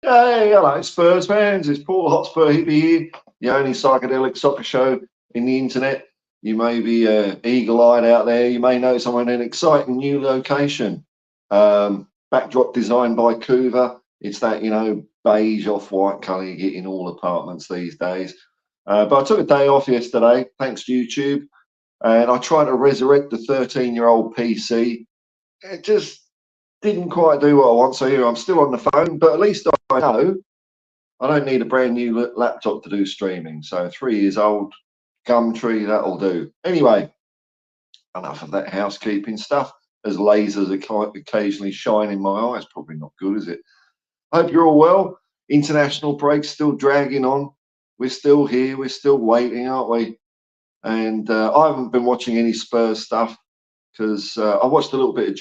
Hey, hello, Spurs fans. It's Paul Hotspur Hippie here, the only psychedelic soccer show in the internet. You may be eagle-eyed out there. You may notice I'm in an exciting new location. Backdrop designed by Coover. It's that, beige off-white colour you get in all apartments these days. But I took a day off yesterday, thanks to YouTube, and I tried to resurrect the 13-year-old PC. It just didn't quite do what I want. So here I'm still on the phone, but at least I know I don't need a brand new laptop to do streaming. So 3 years old, Gumtree, that'll do. Anyway, enough of that housekeeping stuff. As lasers occasionally shine in my eyes, probably not good, is it? Hope you're all well. International break still dragging on. We're still here. We're still waiting, aren't we? And I haven't been watching any Spurs stuff because I watched a little bit of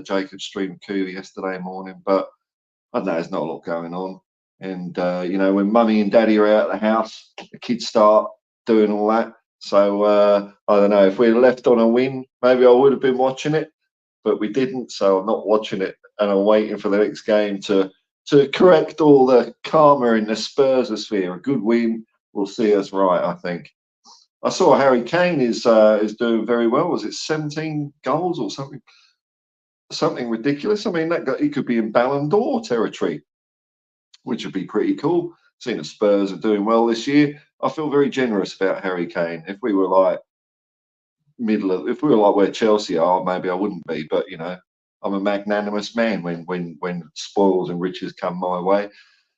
Jacob's stream coup yesterday morning, but I don't know, there's not a lot going on. And when mummy and daddy are out of the house, the kids start doing all that. So I don't know, if we'd left on a win, maybe I would have been watching it, but we didn't, so I'm not watching it, and I'm waiting for the next game to correct all the karma in the Spurs sphere. A good win will see us right, I think. I saw Harry Kane is doing very well. Was it 17 goals or something ridiculous? I mean, he could be in Ballon d'Or territory, which would be pretty cool. Seeing the Spurs are doing well this year, I feel very generous about Harry Kane. If we were like where Chelsea are, maybe I wouldn't be. But I'm a magnanimous man when spoils and riches come my way.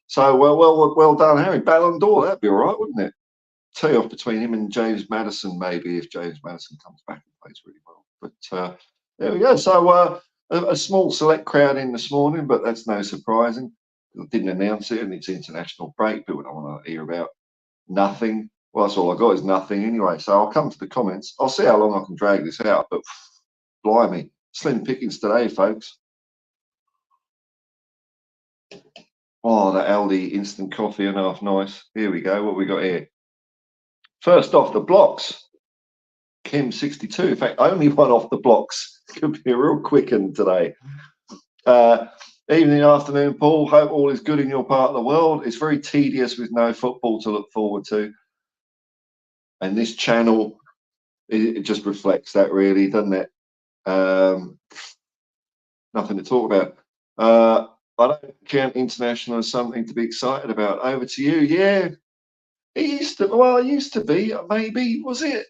So well done, Harry. Ballon d'Or, that'd be all right, wouldn't it? Tee off between him and James Maddison, maybe, if James Maddison comes back and plays really well. But there we go. So a small select crowd in this morning, but that's no surprising. I didn't announce it, and it's international break. People don't want to hear about nothing. Well, that's all I got is nothing anyway. So I'll come to the comments. I'll see how long I can drag this out. But blimey, slim pickings today, folks. Oh, that Aldi instant coffee and half nice. Here we go. What we got here? First off the blocks, Kim 62. In fact, only one off the blocks. Could be a real quick one today. Evening, afternoon, Paul. Hope all is good in your part of the world. It's very tedious with no football to look forward to. And this channel, it just reflects that, really, doesn't it? Nothing to talk about. I don't count international as something to be excited about. Over to you. Yeah, it used to be, maybe, was it?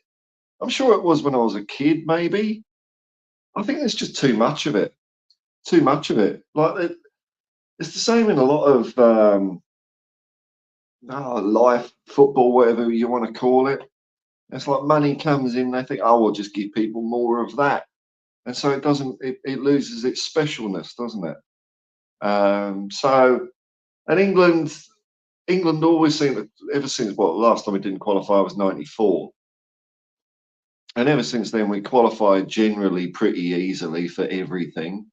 I'm sure it was when I was a kid, maybe. I think there's just too much of it. Too much of it. Like, it's the same in a lot of life, football, whatever you want to call it. It's like money comes in, they think, oh, we'll just give people more of that. And so it loses its specialness, doesn't it? And England always seemed, ever since, last time we didn't qualify was 94. And ever since then, we qualified generally pretty easily for everything,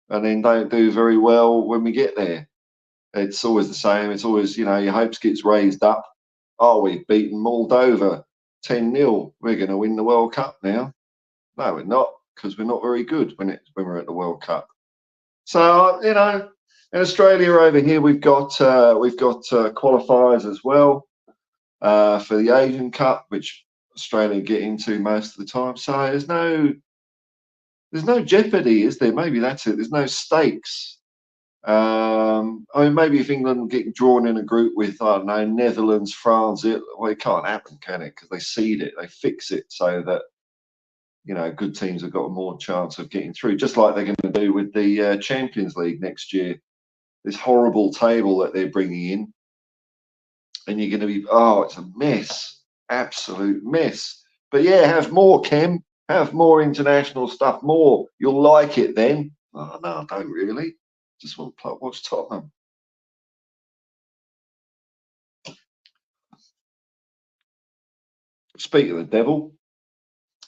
and then don't do very well when we get there. It's always the same. It's always, your hopes gets raised up. Oh, we've beaten Moldova 10-0. We're going to win the World Cup now. No, we're not, because we're not very good when we're at the World Cup. So, in Australia over here, we've got qualifiers as well for the Asian Cup, which Australia get into most of the time. So there's no jeopardy, is there? Maybe that's it. There's no stakes. Maybe if England get drawn in a group with, I don't know, Netherlands, France, it can't happen, can it? Because they seed it, they fix it so that good teams have got a more chance of getting through, just like they're going to do with the Champions League next year. This horrible table that they're bringing in, and you're going to be, it's a mess, absolute mess. But yeah, have more, Kem. Have more international stuff, more. You'll like it then. Oh, no, I don't really. Just want to watch Tottenham. Speak of the devil,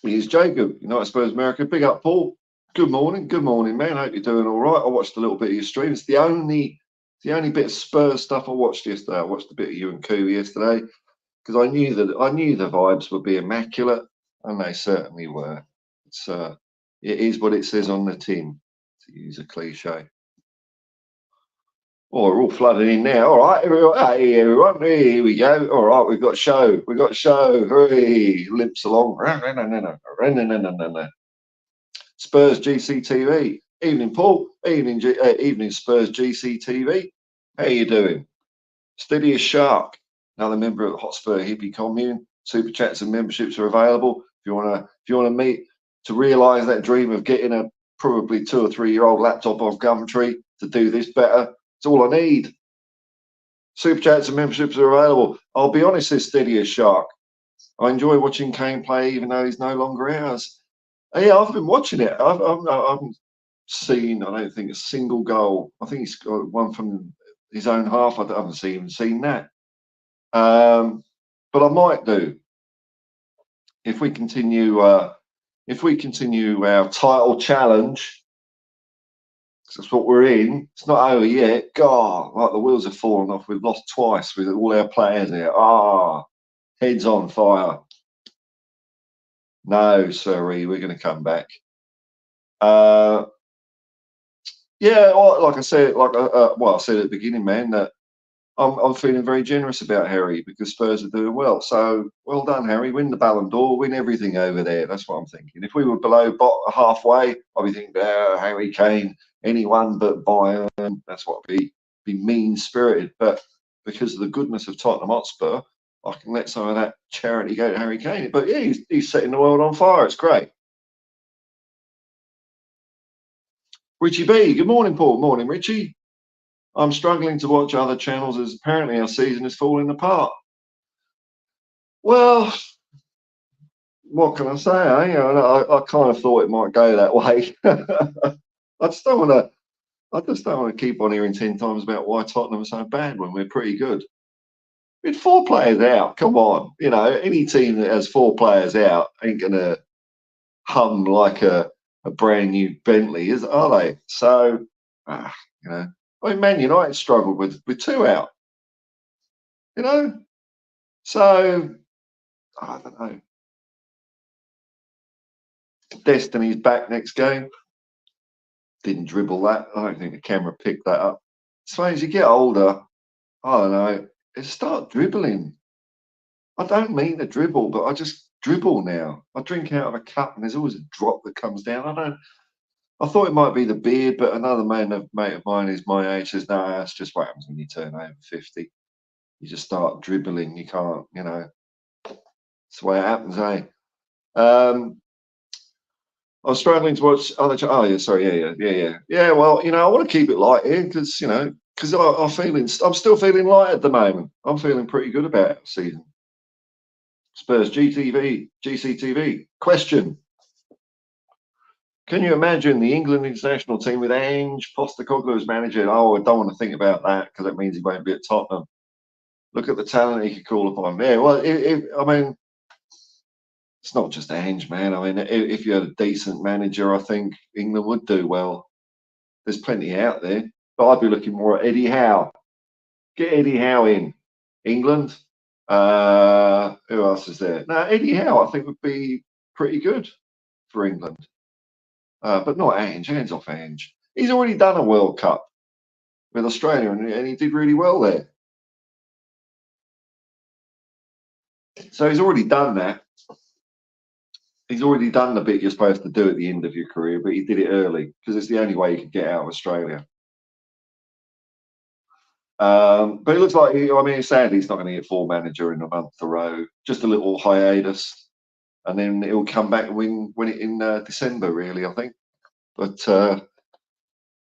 here's Jacob, United Spurs America. Big up, Paul. Good morning, man. Hope you're doing all right. I watched a little bit of your stream. It's the only bit of Spurs stuff I watched yesterday. I watched a bit of you and Koo yesterday because I knew the vibes would be immaculate, and they certainly were. It is what it says on the tin, to use a cliche. Oh, we're all flooding in now. All right, everyone. Hey, everyone. Here we go. All right, we've got show. We've got show. Hooray. Limps along. Spurs GCTV. Evening, Paul. Evening, Spurs GCTV. How you doing? Steady as shark. Another member of the Hotspur Hippie commune. Super chats and memberships are available. If you wanna meet to realise that dream of getting a probably 2 or 3 year old laptop off Gumtree to do this better, it's all I need. Super chats and memberships are available. I'll be honest, this Steady as shark. I enjoy watching Kane play, even though he's no longer ours. Yeah, I've been watching it. I haven't seen, I don't think, a single goal. I think he's got one from his own half. I haven't even seen that. But I might do if we continue. If we continue our title challenge, that's what we're in. It's not over yet. God, like the wheels have fallen off. We've lost twice with all our players here. Heads on fire. No, sorry, we're going to come back. Yeah, like I said, I said at the beginning, man, that I'm feeling very generous about Harry because Spurs are doing well. So well done, Harry. Win the Ballon d'Or, win everything over there. That's what I'm thinking. If we were below halfway, I'd be thinking, Harry Kane, anyone but Bayern. That's what I'd be mean spirited. But because of the goodness of Tottenham Hotspur, I can let some of that charity go to Harry Kane. But yeah, he's setting the world on fire. It's great. Richie B, good morning, Paul. Morning, Richie. I'm struggling to watch other channels as apparently our season is falling apart. Well, what can I say? I kind of thought it might go that way. I just don't want to keep on hearing 10 times about why Tottenham are so bad when we're pretty good. With 4 players out, come on. Any team that has 4 players out ain't gonna hum like a brand new Bentley, are they? So, I mean, Man United struggled with 2 out. So I don't know. Destiny's back next game. Didn't dribble that. I don't think the camera picked that up. So as you get older, I don't know, start dribbling. I don't mean to dribble, but I just dribble now. I drink out of a cup and there's always a drop that comes down. I thought it might be the beard, but another mate of mine who's my age says, no, that's just what happens when you turn over 50. You just start dribbling. You can't, it's the way it happens, eh? I was struggling to watch other. Oh yeah, sorry, yeah. Well, I want to keep it light here because I'm still feeling light at the moment. I'm feeling pretty good about the season. Spurs GCTV. Question: can you imagine the England international team with Ange Postecoglou as manager? Oh, I don't want to think about that because that means he won't be at Tottenham. Look at the talent he could call upon. Yeah, well, I mean, it's not just Ange, man. I mean, if you had a decent manager, I think England would do well. There's plenty out there, but I'd be looking more at Eddie Howe. Get Eddie Howe in England. Who else is there? No, Eddie Howe I think would be pretty good for England, but not Ange. Hands off Ange. He's already done a World Cup with Australia, and he did really well there. So he's already done that. He's already done the bit you're supposed to do at the end of your career, but he did it early because it's the only way you could get out of Australia. But it looks like, sadly, he's not going to get full manager in a month a row. Just a little hiatus, and then he'll come back and win it in December, really, I think. But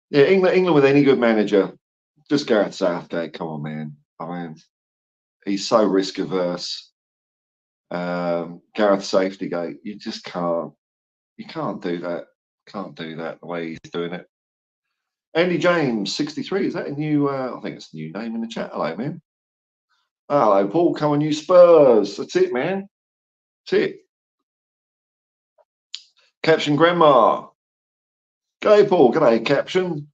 yeah, England with any good manager, just Gareth Southgate. Come on, man. I mean, he's so risk averse. Gareth Safetygate, you just can't. You can't do that. Can't do that the way he's doing it. Andy James, 63. Is that a new? I think it's a new name in the chat. Hello, man. Hello, Paul. Come on, you Spurs. That's it, man. That's it. Caption Grandma. G'day, Paul. G'day, Caption.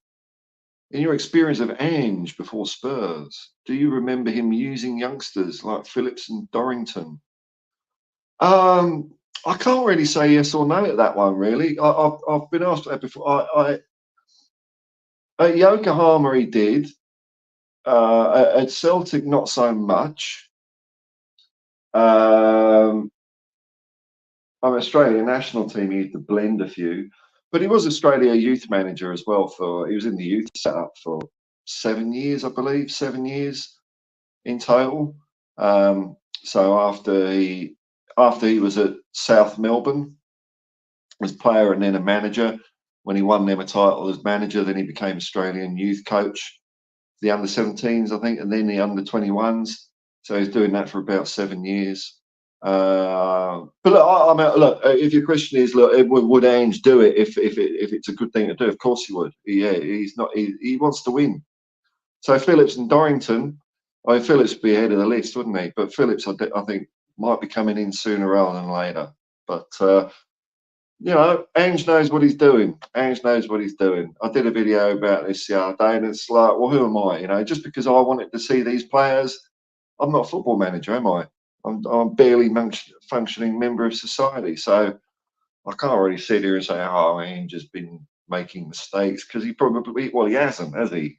In your experience of Ange before Spurs, do you remember him using youngsters like Phillips and Dorrington? I can't really say yes or no at that one, really. I've been asked that before. At Yokohama, he did. At Celtic, not so much. I'm Australian national team. He used to blend a few, but he was Australia youth manager as well. He was in the youth setup for 7 years, I believe, 7 years in total. So after he was at South Melbourne as player and then a manager, when he won them a title as manager, then he became Australian youth coach, the under 17s, I think, and then the under 21s. So he's doing that for about 7 years. But look, I mean, look, if your question is, look, would Ange do it if it's a good thing to do? Of course he would. Yeah, he's not. He wants to win. So Phillips and Dorrington, I mean, Phillips would be ahead of the list, wouldn't he? But Phillips, I think, might be coming in sooner rather than later. But you know, Ange knows what he's doing. Ange knows what he's doing. I did a video about this the other day, and it's like, well, who am I? You know, just because I wanted to see these players, I'm not a football manager, am I? I'm barely functioning member of society. So I can't really sit here and say, oh, Ange has been making mistakes, because he probably, well, he hasn't, has he?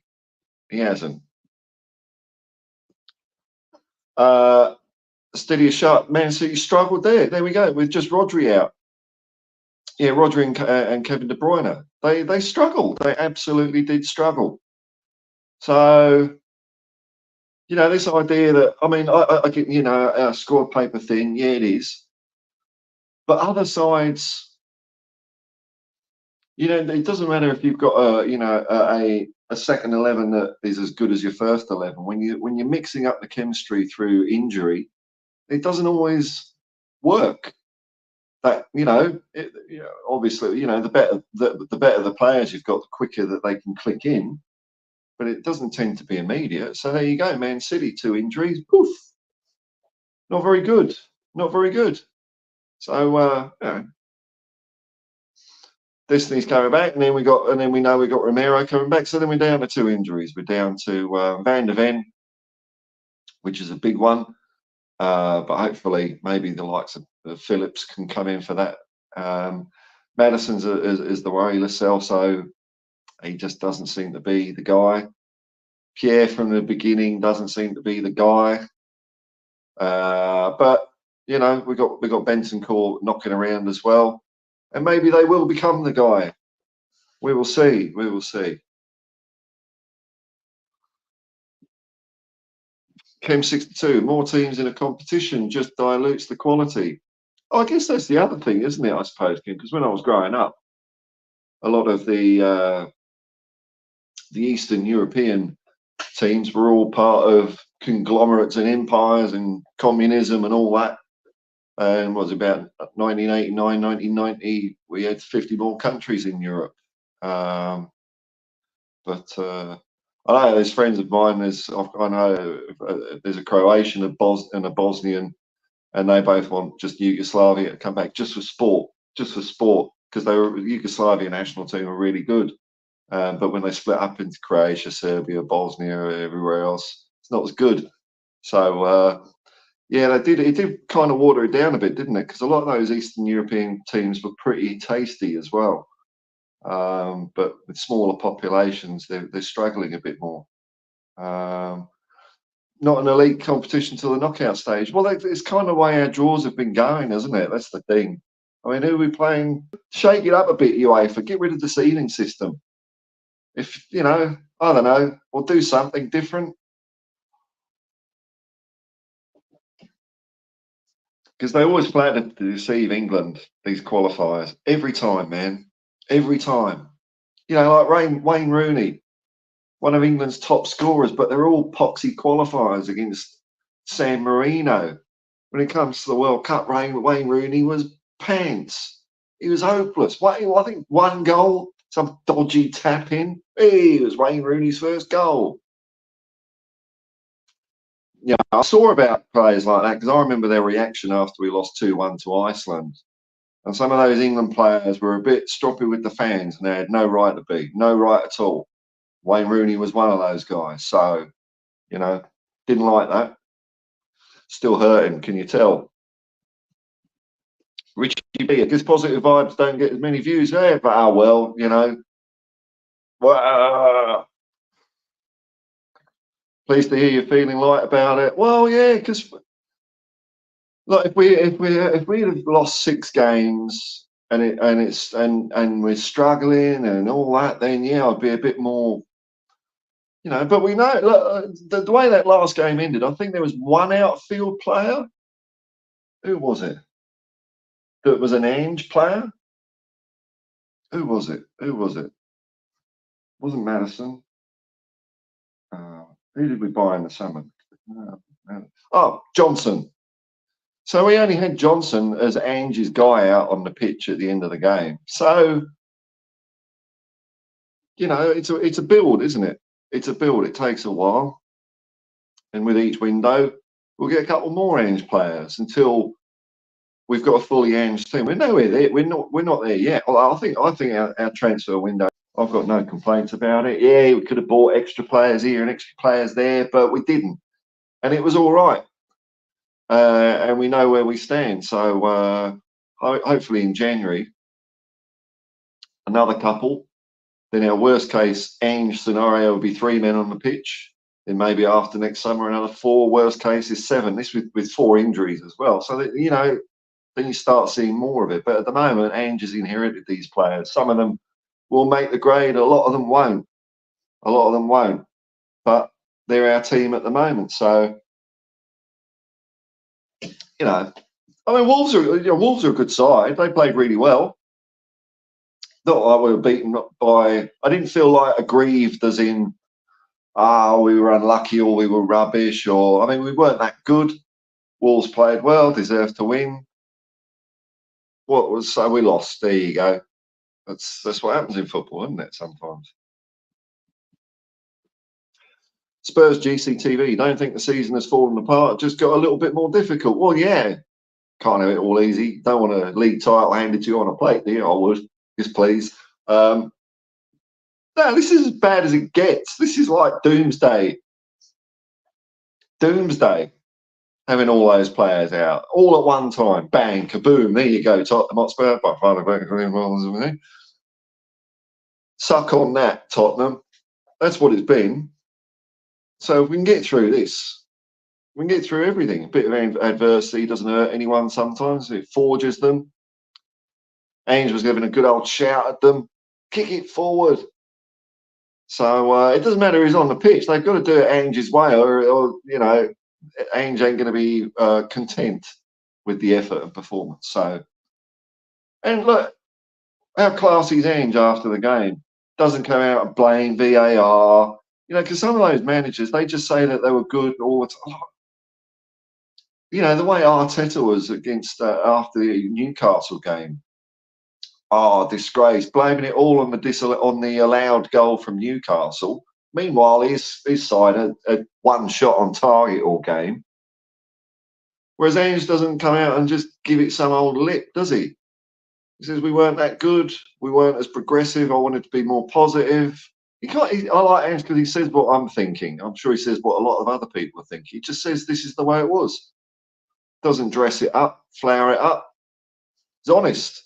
He hasn't. Steady as sharp. Man City struggled there. There we go, with just Rodri out. Yeah, Rodri and Kevin De Bruyne. They struggled. They absolutely did struggle. So, you know, this idea that, I mean, I get, you know, our squad paper thin. Yeah, it is. But other sides, you know, it doesn't matter if you've got a second 11 that is as good as your first 11. When you're mixing up the chemistry through injury, it doesn't always work. That, you know, obviously, you know, the better the players you've got, the quicker that they can click in. But it doesn't tend to be immediate. So there you go, Man City, 2 injuries. Poof. Not very good. Not very good. So you know, Destiny's coming back, and then we know we got Romero coming back. So then we're down to 2 injuries. We're down to Van de Ven, which is a big one. But hopefully, maybe the likes of Phillips can come in for that. Madison's is the worry, Lascelles, he just doesn't seem to be the guy. Pierre from the beginning doesn't seem to be the guy. But you know, we got Benson Court knocking around as well, and maybe they will become the guy. We will see. We will see. Chem 62, more teams in a competition just dilutes the quality. Oh, I guess that's the other thing, isn't it? I suppose, because when I was growing up, a lot of the Eastern European teams were all part of conglomerates and empires and communism and all that. And was about 1989, 1990, we had 50 more countries in Europe. But I know there's friends of mine. I know there's a Croatian, and a Bosnian, and they both want just Yugoslavia to come back just for sport, because the Yugoslavia national team were really good. But when they split up into Croatia, Serbia, Bosnia, everywhere else, it's not as good. So yeah, it did kind of water it down a bit, didn't it? Because a lot of those Eastern European teams were pretty tasty as well. But with smaller populations, they're struggling a bit more. Not an elite competition to the knockout stage. Well, it's kind of the way our draws have been going, isn't it? That's the thing. I mean, who are we playing? Shake it up a bit, UEFA. Get rid of the seeding system. If, you know, I don't know, or do something different. Because they always plan to deceive England, these qualifiers, every time, man. Every time. You know, like Wayne Rooney, one of England's top scorers, but they're all poxy qualifiers against San Marino. When it comes to the World Cup, Wayne Rooney was pants. He was hopeless. I think 1 goal, some dodgy tap in. It was Wayne Rooney's first goal. Yeah, I saw about players like that because I remember their reaction after we lost 2-1 to Iceland. And some of those England players were a bit stroppy with the fans, and they had no right to be, no right at all. Wayne Rooney was one of those guys. So, you know, didn't like that. Still hurting, can you tell? Richie B, because positive vibes don't get as many views there, but oh well, you know. Well, Pleased to hear you're feeling light about it. Well, yeah, because look, if we have lost 6 games and we're struggling and all that, then yeah, I'd be a bit more, you know. But we know, look, the way that last game ended, I think there was one outfield player. Who was it? That was an Ange player. Who was it? Who was it? Wasn't Madison? Who did we buy in the summer? Oh, Johnson. So we only had Johnson as Ange's guy out on the pitch at the end of the game. So, you know, it's a build, isn't it? It's a build. It takes a while, and with each window, we'll get a couple more Ange players until we've got a fully Ange team. We're nowhere there. We're not there yet. I think our transfer window. I've got no complaints about it. Yeah, we could have bought extra players here and extra players there, but we didn't, and it was all right. And we know where we stand. So hopefully in January, another couple. Then our worst case Ange scenario would be 3 men on the pitch. Then maybe after next summer, another 4. Worst case is 7. This with 4 injuries as well. So that, you know, then you start seeing more of it. But at the moment, Ange has inherited these players. Some of them will make the grade. A lot of them won't. A lot of them won't. But they're our team at the moment. So, you know, I mean, Wolves are a good side. They played really well. Not like we were beaten by. I didn't feel like aggrieved, as in, we were unlucky or we were rubbish. Or, I mean, we weren't that good. Wolves played well, deserved to win. So we lost. There you go. That's what happens in football, isn't it? Sometimes. Spurs GCTV. Don't think the season has fallen apart. Just got a little bit more difficult. Well, yeah. Can't have it all easy. Don't want a league title handed to you on a plate, do you? I would. Yes, please. No, this is as bad as it gets. This is like doomsday. Doomsday. Having all those players out all at one time. Bang, kaboom. There you go. Tottenham Hotspur. Suck on that, Tottenham. That's what it's been. So if we can get through this, we can get through everything. A bit of adversity doesn't hurt anyone sometimes. It forges them. Ange was giving a good old shout at them. Kick it forward. So it doesn't matter who's on the pitch. They've got to do it Ange's way, or you know, Ange ain't going to be content with the effort and performance. So, and look, how classy is Ange after the game? Doesn't come out and blame VAR. You know, because some of those managers, they just say that they were good all the time. You know, the way Arteta was against after the Newcastle game. Oh, disgrace! Blaming it all on the allowed goal from Newcastle. Meanwhile, his side had 1 shot on target all game. Whereas Ange doesn't come out and just give it some old lip, does he? He says we weren't that good, we weren't as progressive. I wanted to be more positive. I like Ange because he says what I'm thinking. I'm sure he says what a lot of other people are thinking. He just says this is the way it was. Doesn't dress it up, flower it up. He's honest.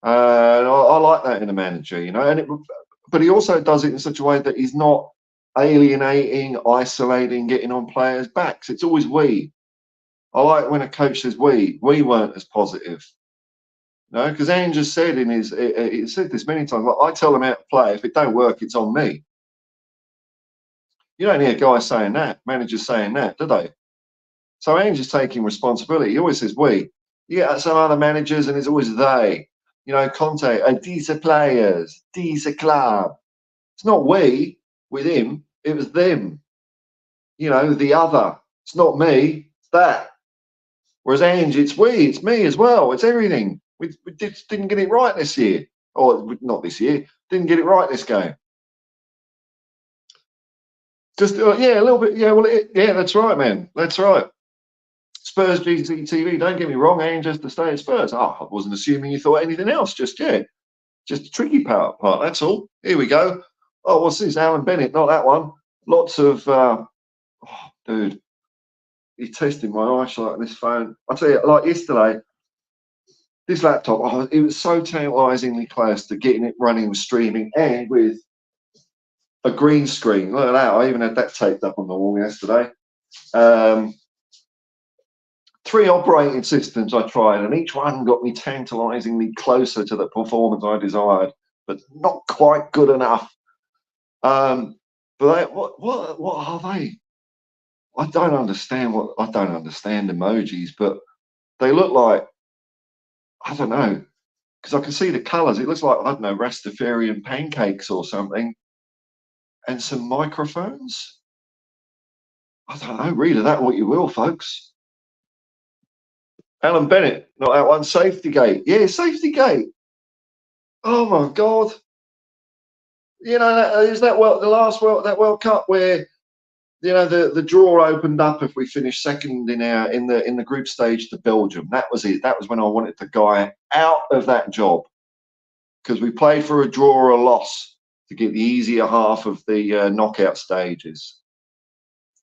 And I like that in a manager, you know. But he also does it in such a way that he's not alienating, isolating, getting on players' backs. It's always we. I like when a coach says we weren't as positive. No, because Ange has said he said this many times. Like, I tell them how to play. If it don't work, it's on me. You don't hear guys saying that, managers saying that, do they? So Ange is taking responsibility. He always says we. You get some other managers, and it's always they. You know, Conte, these are players, these are club. It's not we with him. It was them. You know, the other. It's not me. It's that. Whereas Ange, it's we. It's me as well. It's everything. We didn't get it right this year. Or not this year. Didn't get it right this game. Just, yeah, a little bit. Yeah, well, yeah, that's right, man. That's right. Spurs GCTV, don't get me wrong, Ange has to stay at Spurs. Oh, I wasn't assuming you thought anything else just yet. Just a tricky part, that's all. Here we go. Oh, what's this? Alan Bennett, not that one. Lots of, dude, he's testing my eyesight on this phone. I'll tell you, like yesterday, this laptop, it was so tantalisingly close to getting it running with streaming and with a green screen. Look at that. I even had that taped up on the wall yesterday. 3 operating systems I tried, and each one got me tantalizingly closer to the performance I desired, but not quite good enough. But what are they? I don't understand emojis, but they look like, I don't know, because I can see the colours. It looks like, I don't know, Rastafarian pancakes or something, and some microphones. I don't know. Read of that what you will, folks. Alan Bennett, not that one. Safety gate. Yeah, safety gate. Oh my God. You know, is that the last World Cup where, you know, the draw opened up if we finished second in the group stage to Belgium. That was it. That was when I wanted the guy out of that job, because we played for a draw or a loss to get the easier half of the knockout stages.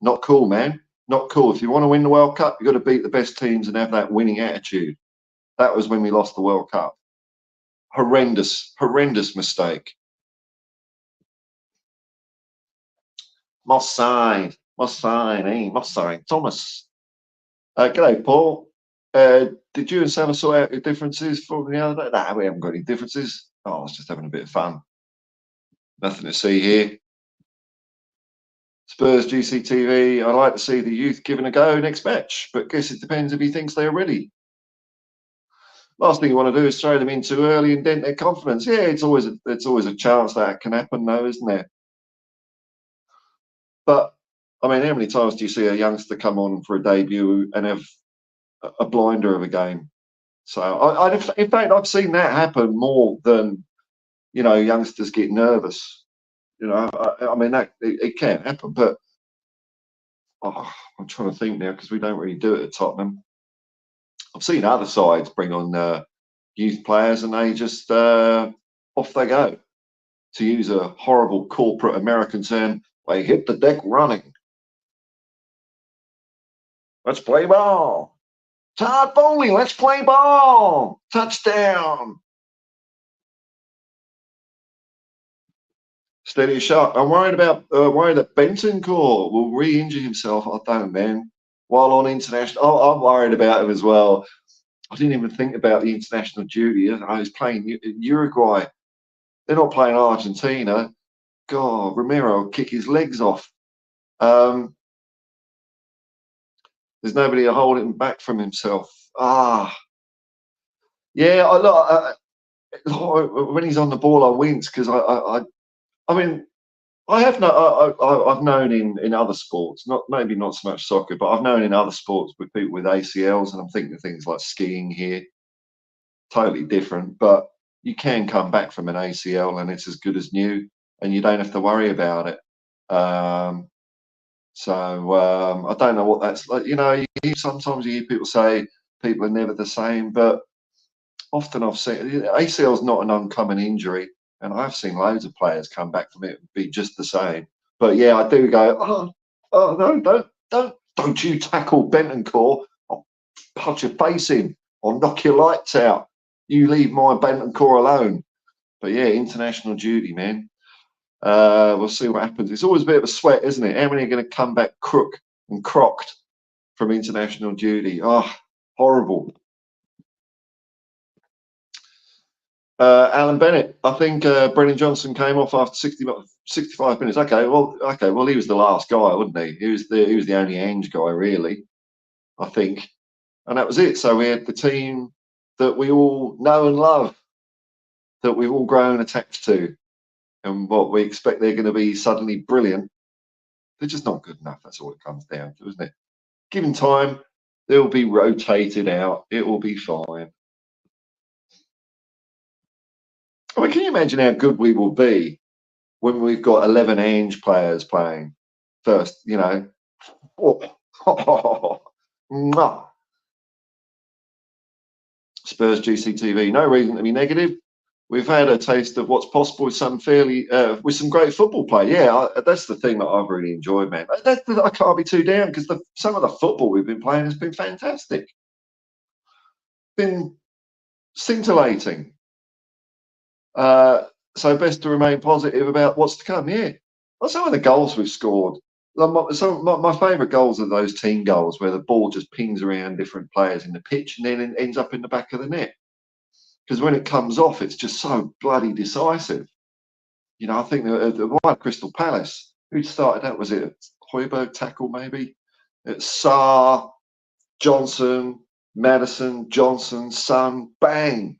Not cool, man. Not cool. If you want to win the World Cup, you've got to beat the best teams and have that winning attitude. That was when we lost the World Cup. Horrendous mistake. Moss side, Thomas. G'day, Paul. Did you and Sam sort out your differences from the other day? Nah, we haven't got any differences. Oh, I was just having a bit of fun. Nothing to see here. Spurs GCTV. I'd like to see the youth given a go next match, but guess it depends if he thinks they're ready. Last thing you want to do is throw them in too early and dent their confidence. Yeah, it's always a chance that can happen, though, isn't there? But I mean, how many times do you see a youngster come on for a debut and have a blinder of a game? So in fact, I've seen that happen more than, you know, youngsters get nervous. You know, I mean, that it can happen, but I'm trying to think now, because we don't really do it at Tottenham. I've seen other sides bring on youth players, and they just off they go. To use a horrible corporate American term, they hit the deck running. Let's play ball. Todd Bowley, let's play ball. Touchdown. Steady shot. I'm worried that Bentancur will re-injure himself. I don't, man. While on international, I'm worried about him as well. I didn't even think about the international duty. I was playing Uruguay. They're not playing Argentina. God, Romero will kick his legs off. There's nobody to hold him back from himself. Yeah. When he's on the ball, I wince, because I mean, I've known in other sports, maybe not so much soccer, but I've known in other sports with people with ACLs, and I'm thinking of things like skiing here. Totally different, but you can come back from an ACL and it's as good as new, and you don't have to worry about it. I don't know what that's like. You know, sometimes you hear people say people are never the same, but often I've seen ACL is not an uncommon injury, and I've seen loads of players come back from it and be just the same. But yeah, I do go, oh no, don't you tackle Bentancur. I'll punch your face in. I'll knock your lights out. You leave my Bentancur alone. But yeah, international duty, man. We'll see what happens. It's always a bit of a sweat, isn't it? How many are going to come back crook and crocked from international duty? Oh, horrible. Alan Bennett, I think Brennan Johnson came off after 65 minutes. Okay, well, he was the last guy, wasn't he? He was the only Ange guy, really, I think, and that was it. So we had the team that we all know and love, that we've all grown attached to, and what we expect they're going to be suddenly brilliant. They're just not good enough. That's all it comes down to, isn't it? Given time, they'll be rotated out. It will be fine. I mean, can you imagine how good we will be when we've got 11 Ange players playing first? You know, Spurs GCTV. No reason to be negative. We've had a taste of what's possible with some great football play. Yeah, that's the thing that I've really enjoyed, man. I can't be too down, because some of the football we've been playing has been fantastic. Been scintillating. So best to remain positive about what's to come. Yeah, Well, some of the goals we've scored. My favourite goals are those team goals where the ball just pings around different players in the pitch and then it ends up in the back of the net. Because when it comes off, it's just so bloody decisive. You know, I think the one at Crystal Palace, who started that? Was it Højbjerg tackle maybe? It's Sarr, Johnson, Madison, Johnson, Son, bang,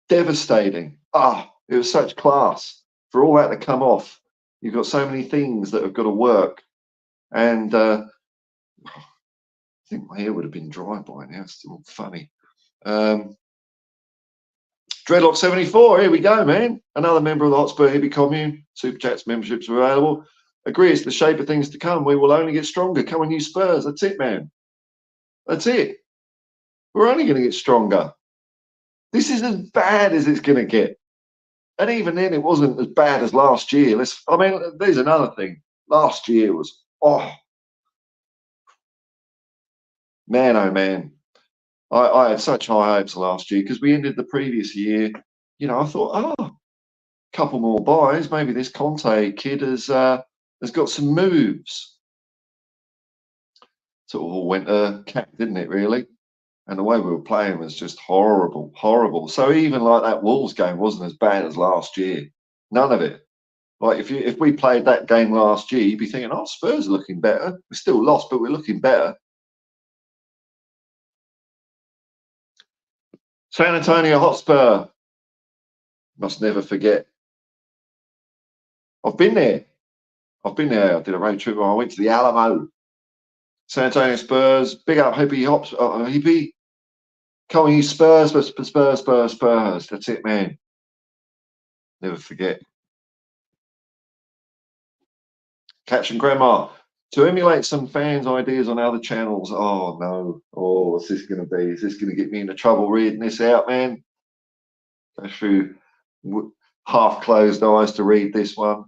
devastating. It was such class. For all that to come off, you've got so many things that have got to work. And I think my hair would have been dry by now. It's still funny. Dreadlock 74, here we go, man. Another member of the Hotspur Hippie commune. Super Chats memberships are available. Agree, it's the shape of things to come. We will only get stronger. Come on, you Spurs. That's it, man. That's it. We're only going to get stronger. This is as bad as it's going to get. And even then, it wasn't as bad as last year. I mean, there's another thing. Last year was, man, oh man. I had such high hopes last year because we ended the previous year. You know, I thought, a couple more buys. Maybe this Conte kid has got some moves. So it all went cap, didn't it, really? And the way we were playing was just horrible, horrible. So even like that Wolves game wasn't as bad as last year. None of it. Like if we played that game last year, you'd be thinking, Spurs are looking better. We still lost, but we're looking better. San Antonio Hotspur. Must never forget. I've been there. I did a road trip. I went to the Alamo. San Antonio Spurs. Big up Hippie Hippie. Come on, you Spurs. That's it, man. Never forget. Caption Grandma. To emulate some fans' ideas on other channels. Oh, no. Oh, what's this going to be? Is this going to get me into trouble reading this out, man? Go through half-closed eyes to read this one.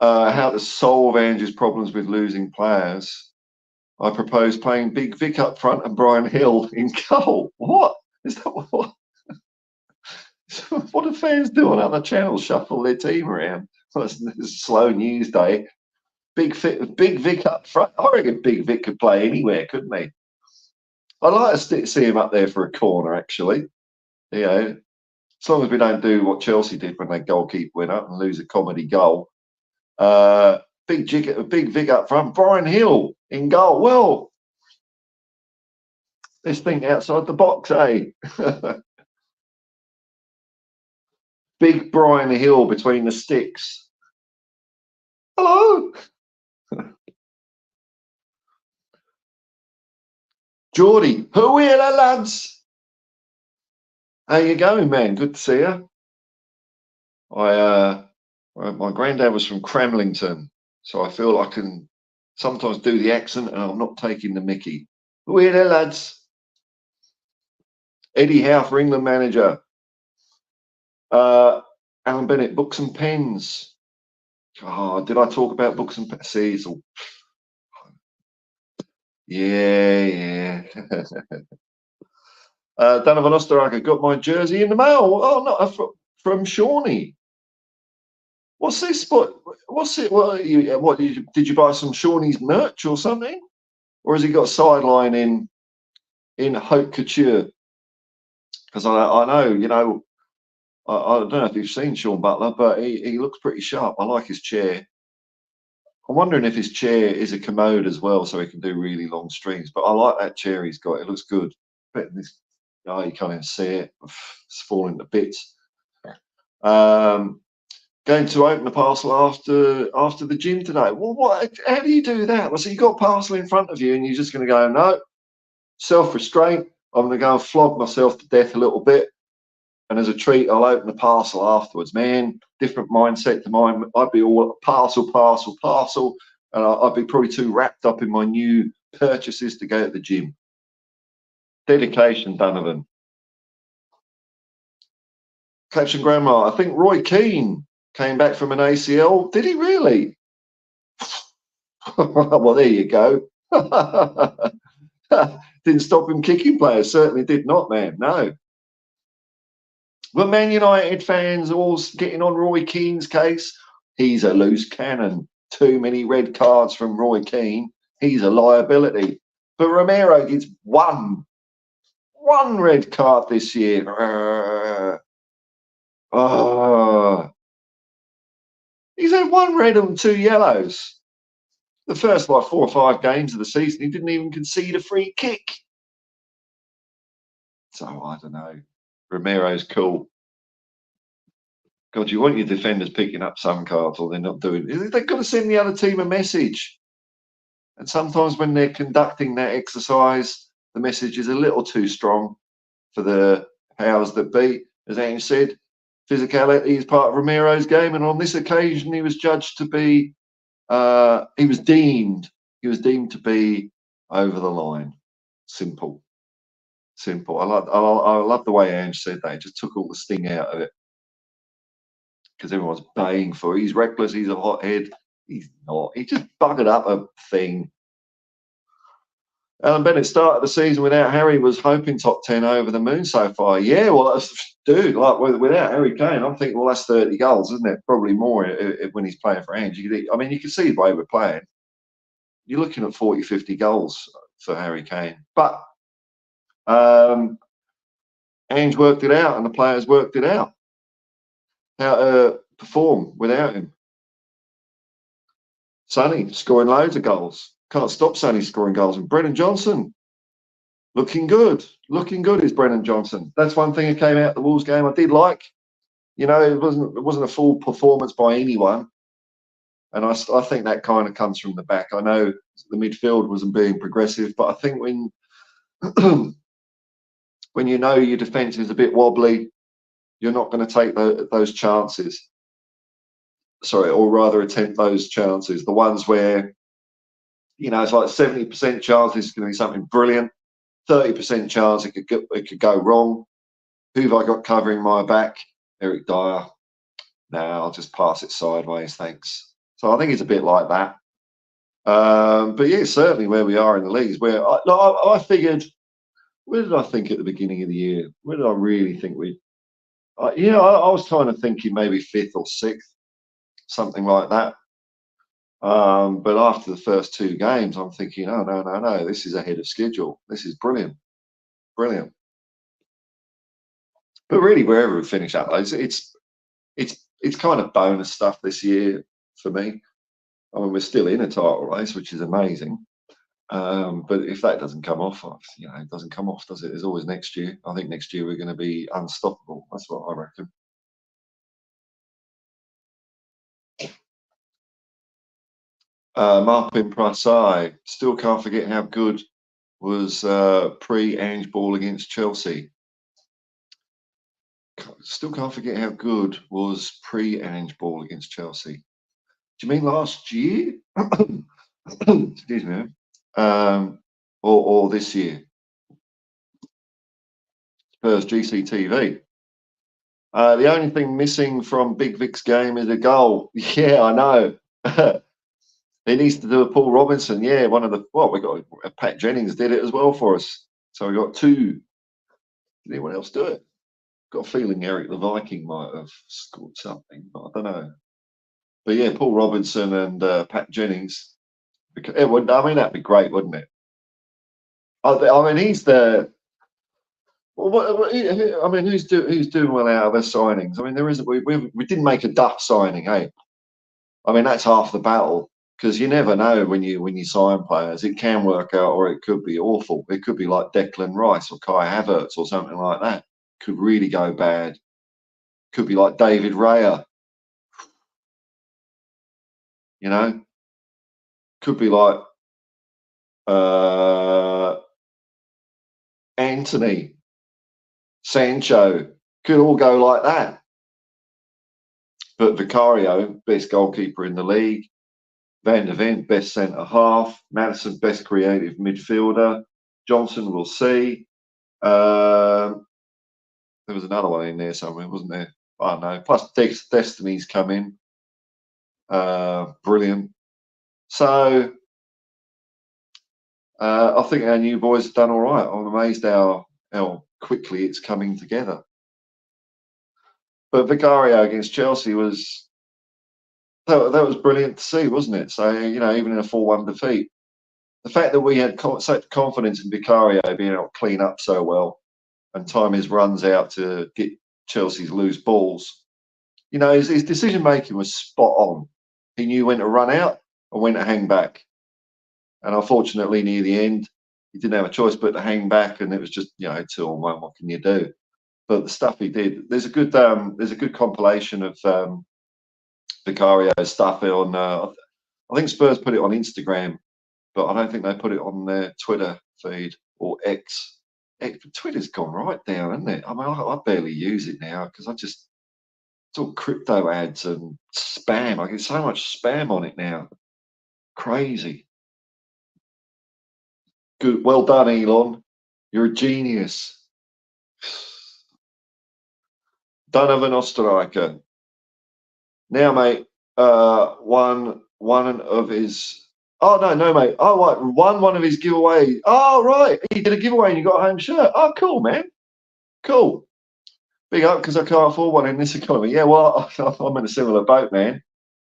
How to solve Ange's problems with losing players. I propose playing Big Vic up front and Brian Hill in goal. What? Is that what? What do fans do on other channels? Shuffle their team around. Well, it's a slow news day. Big Vic up front. I reckon Big Vic could play anywhere, couldn't he? I'd like to see him up there for a corner, actually. You know, as long as we don't do what Chelsea did when they goalkeeper went up and lose a comedy goal. Big Vic up front. Brian Hill in goal. Well, let's think outside the box, eh? Big Brian Hill between the sticks. Hello. Geordie, who are the lads? How you going, man? Good to see you. My granddad was from Cramlington, so I feel I can sometimes do the accent and I'm not taking the mickey. Who are the lads? Eddie Howe, England manager. Alan Bennett, books and pens. Oh, did I talk about books and pens? See, it's all... Yeah. Donovan Osterreicher, got my jersey in the mail. Oh, no, from Shawnee. What's this? What's it? What did you buy some Shawnee's merch or something? Or has he got a sideline in haute couture? Because I know, you know, I don't know if you've seen Sean Butler, but he looks pretty sharp. I like his chair. I'm wondering if his chair is a commode as well, so he can do really long streams. But I like that chair he's got. It looks good. But this, you can't even see it. It's falling to bits. Going to open the parcel after the gym today. Well, what? How do you do that? Well, so you got parcel in front of you, and you're just going to go, no, self-restraint. I'm going to go and flog myself to death a little bit, and as a treat, I'll open the parcel afterwards. Man, different mindset to mine. I'd be all parcel, and I'd be probably too wrapped up in my new purchases to go to the gym. Dedication, Donovan. Caption Grandma, I think Roy Keane came back from an ACL. Did he really? Well, there you go. Didn't stop him kicking players. Certainly did not, man. No. Well, Man United fans all getting on Roy Keane's case. He's a loose cannon. Too many red cards from Roy Keane. He's a liability. But Romero gets one red card this year. He's had 1 red and 2 yellows. The first like 4 or 5 games of the season, he didn't even concede a free kick. So I don't know. Romero's cool. God, you want your defenders picking up some cards, or they're not doing it. They've got to send the other team a message. And sometimes when they're conducting that exercise, the message is a little too strong for the powers that be. As Ange said, physicality is part of Romero's game, and on this occasion, he was judged to be. He was deemed to be over the line. Simple. I love the way Ange said that. It just took all the sting out of it, because everyone's baying for it. He's reckless. He's a hothead. He's not. He just buggered up a thing. Alan Bennett started the season without Harry, was hoping top 10 over the moon so far. Yeah, well, dude, like without Harry Kane, I'm thinking, well, that's 30 goals, isn't it? Probably more when he's playing for Ange. I mean, you can see the way we're playing. You're looking at 40, 50 goals for Harry Kane. But Ange worked it out, and the players worked it out, how to perform without him. Sonny scoring loads of goals. Can't stop Sonny scoring goals. And Brennan Johnson looking good. Looking good is Brennan Johnson. That's one thing that came out the Wolves game I did like. You know, it wasn't a full performance by anyone. And I think that kind of comes from the back. I know the midfield wasn't being progressive, but I think when when you know your defence is a bit wobbly, you're not going to take those chances. Sorry, or rather attempt those chances. The ones where, you know, it's like 70% chance this is going to be something brilliant, 30% chance it could go wrong. Who have I got covering my back? Eric Dyer. No, I'll just pass it sideways, thanks. So I think it's a bit like that. But yeah, certainly where we are in the leagues, where I figured, where did I think at the beginning of the year? Where did I really think we? I was kind of thinking maybe 5th or 6th, something like that. But after the first 2 games, I'm thinking, oh no, this is ahead of schedule. This is brilliant. But really, wherever we finish up, it's kind of bonus stuff this year for me. I mean, we're still in a title race, which is amazing. But if that doesn't come off, it doesn't come off, does it? There's always next year. I think next year we're going to be unstoppable. That's what I reckon. Marpin Prasai, still can't forget how good was pre-Ange ball against Chelsea. Still can't forget how good was pre-Ange ball against Chelsea. Do you mean last year? Excuse me. Or this year? Spurs GCTV. The only thing missing from Big Vic's game is a goal. Yeah, I know. He needs to do a Paul Robinson. Yeah, we got Pat Jennings did it as well for us. So we got 2. Did anyone else do it? Got a feeling Eric the Viking might have scored something, but I don't know. But yeah, Paul Robinson and Pat Jennings. I mean, that'd be great, wouldn't it? I mean, he's the. I mean, who's doing well out of their signings? I mean, there isn't. We didn't make a Duff signing, hey. I mean, that's half the battle, because you never know when you sign players. It can work out, or it could be awful. It could be like Declan Rice or Kai Havertz or something like that. Could really go bad. Could be like David Raya. You know, could be like Anthony, Sancho. Could all go like that. But Vicario, best goalkeeper in the league. Van der Ven, best centre half. Maddison, best creative midfielder. Johnson, we'll see. There was another one in there somewhere, wasn't there? I don't know. Plus Destiny's come in. Brilliant. So I think our new boys have done all right. I'm amazed how quickly it's coming together. But Vicario against Chelsea was that was brilliant to see, wasn't it? So, you know, even in a 4-1 defeat, the fact that we had such confidence in Vicario being able to clean up so well and time his runs out to get Chelsea's loose balls, you know, his decision making was spot on. He knew when to run out and when to hang back. And unfortunately, near the end, he didn't have a choice but to hang back, and it was just, you know, 2-on-1. What can you do? But the stuff he did, there's a good compilation of Vicario's stuff on. I think Spurs put it on Instagram, but I don't think they put it on their Twitter feed or X. Twitter's gone right down, isn't it? I mean, I barely use it now because it's all crypto ads and spam. I get so much spam on it now. Crazy. Good. Well done, Elon. You're a genius. Donovan Osterreicher. Now, mate, one of his. Oh no, mate. Oh right, one of his giveaways. Oh right, he did a giveaway and you got a home shirt. Oh cool, man. Cool. Big up because I can't afford one in this economy. Yeah, well, I'm in a similar boat, man.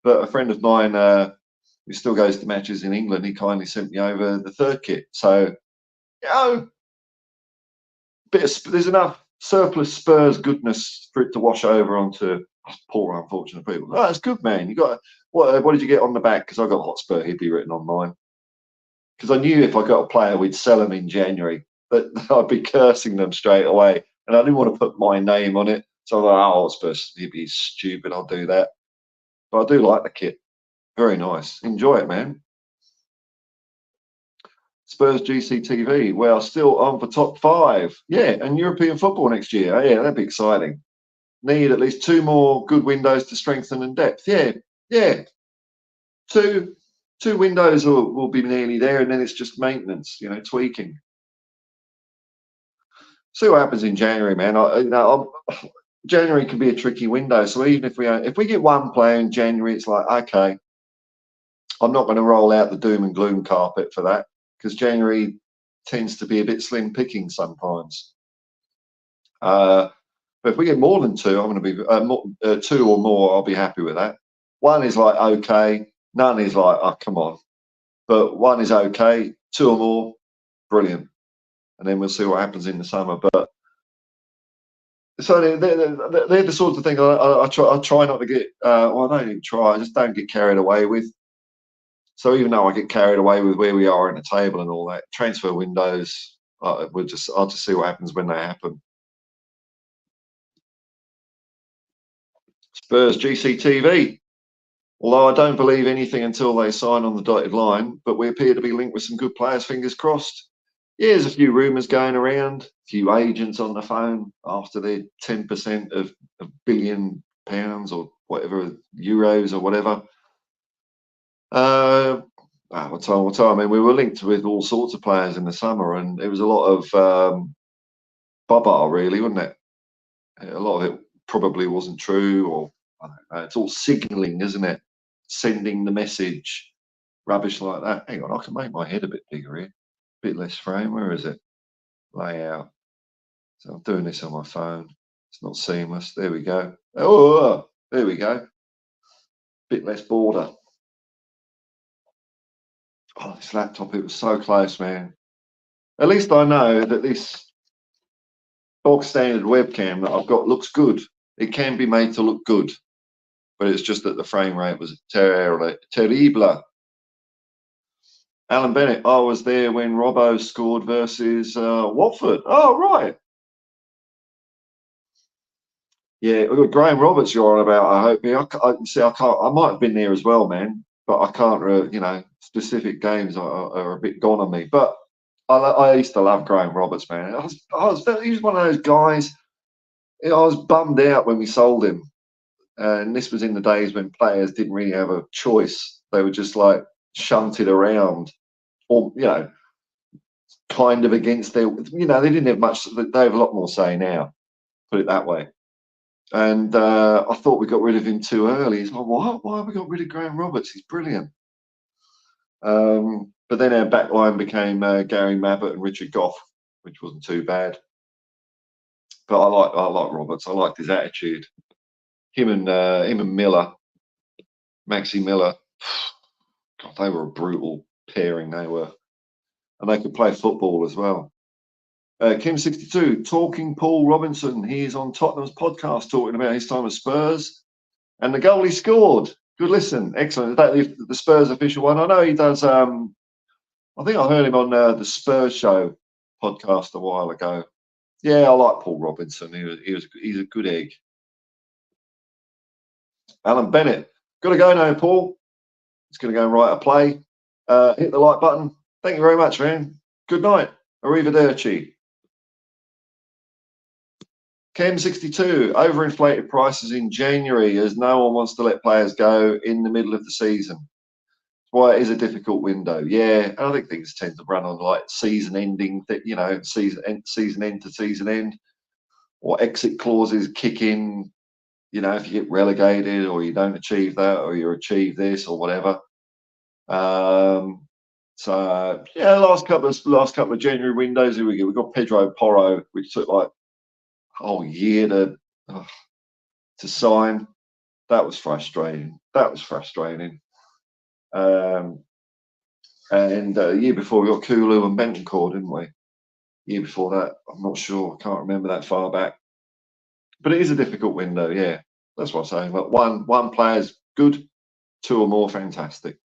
But a friend of mine who still goes to matches in England, he kindly sent me over the third kit. So, you know, there's enough surplus Spurs goodness for it to wash over onto poor unfortunate people. Oh, that's good, man. You got what did you get on the back? Because I got Hotspur Hippie written on mine. Because I knew if I got a player, we'd sell them in January, but I'd be cursing them straight away, and I didn't want to put my name on it. So I thought, oh, Hotspur Hippie's stupid. I'll do that. But I do like the kit. Very nice. Enjoy it, man. Spurs GCTV. Well, still on for top 5. Yeah, and European football next year. Oh, yeah, that'd be exciting. Need at least 2 more good windows to strengthen and depth. Yeah, yeah. Two windows will be nearly there, and then it's just maintenance, you know, tweaking. See what happens in January, man. January can be a tricky window. So even if we get one player in January, it's like, okay, I'm not going to roll out the doom and gloom carpet for that because January tends to be a bit slim picking sometimes. But if we get more than 2, I'm going to be 2 or more. I'll be happy with that. 1 is like okay, none is like oh come on, but 1 is okay, 2 or more, brilliant, and then we'll see what happens in the summer. But so they're the sorts of things I try not to get. Well, I don't even try. I just don't get carried away with. So even though I get carried away with where we are in the table and all that, transfer windows, I'll just see what happens when they happen. Spurs GCTV. Although I don't believe anything until they sign on the dotted line, but we appear to be linked with some good players, fingers crossed. Yeah, there's a few rumours going around, a few agents on the phone after their 10% of £1 billion or whatever, euros or whatever. What time? I mean, we were linked with all sorts of players in the summer, and it was a lot of bubba, really, wasn't it? A lot of it probably wasn't true, or I don't know. It's all signalling, isn't it? Sending the message, rubbish like that. Hang on, I can make my head a bit bigger here, a bit less frame. Where is it? Layout. So I'm doing this on my phone. It's not seamless. There we go. Oh, there we go. Bit less border. Oh, this laptop, it was so close, man. At least I know that this bog standard webcam that I've got looks good. It can be made to look good, but it's just that the frame rate was terrible. Alan Bennett, I was there when Robbo scored versus Watford. Oh, right. Yeah, Graham Roberts you're on about, I hope. Yeah, I can't, I might have been there as well, man, but I can't, you know, specific games are a bit gone on me. But I used to love Graham Roberts, man. He was one of those guys, you know, I was bummed out when we sold him. And this was in the days when players didn't really have a choice. They were just like shunted around, or, you know, kind of against their, you know, they didn't have much, they have a lot more say now, put it that way. And I thought we got rid of him too early. He's like, what? Why have we got rid of Graham Roberts? He's brilliant. But then our back line became Gary Mabbott and Richard Goff, which wasn't too bad. But I like Roberts. I liked his attitude. Him and Miller. Maxi Miller. God, they were a brutal pairing, they were. And they could play football as well. Kim62, talking Paul Robinson. He is on Tottenham's podcast talking about his time at Spurs and the goal he scored. Good listen. Excellent. Is that the Spurs official one? I know he does. I think I heard him on the Spurs show podcast a while ago. Yeah, I like Paul Robinson. He's a good egg. Alan Bennett. Got to go now, Paul. It's going to go and write a play. Hit the like button. Thank you very much, man. Good night. Arrivederci. Chem62, overinflated prices in January as no one wants to let players go in the middle of the season. That's why it is a difficult window. Yeah, and I think things tend to run on like season ending, season end to season end, or exit clauses kick in. If you get relegated or you don't achieve that or you achieve this or whatever. So yeah, last couple of January windows. Here we go. We got Pedro Porro, which took like a whole year to sign. That was frustrating. And a year before we got Kulu and Bentancur, didn't we? Year before that, I'm not sure. I can't remember that far back. But it is a difficult window. Yeah, that's what I'm saying. But one player's good, two or more fantastic.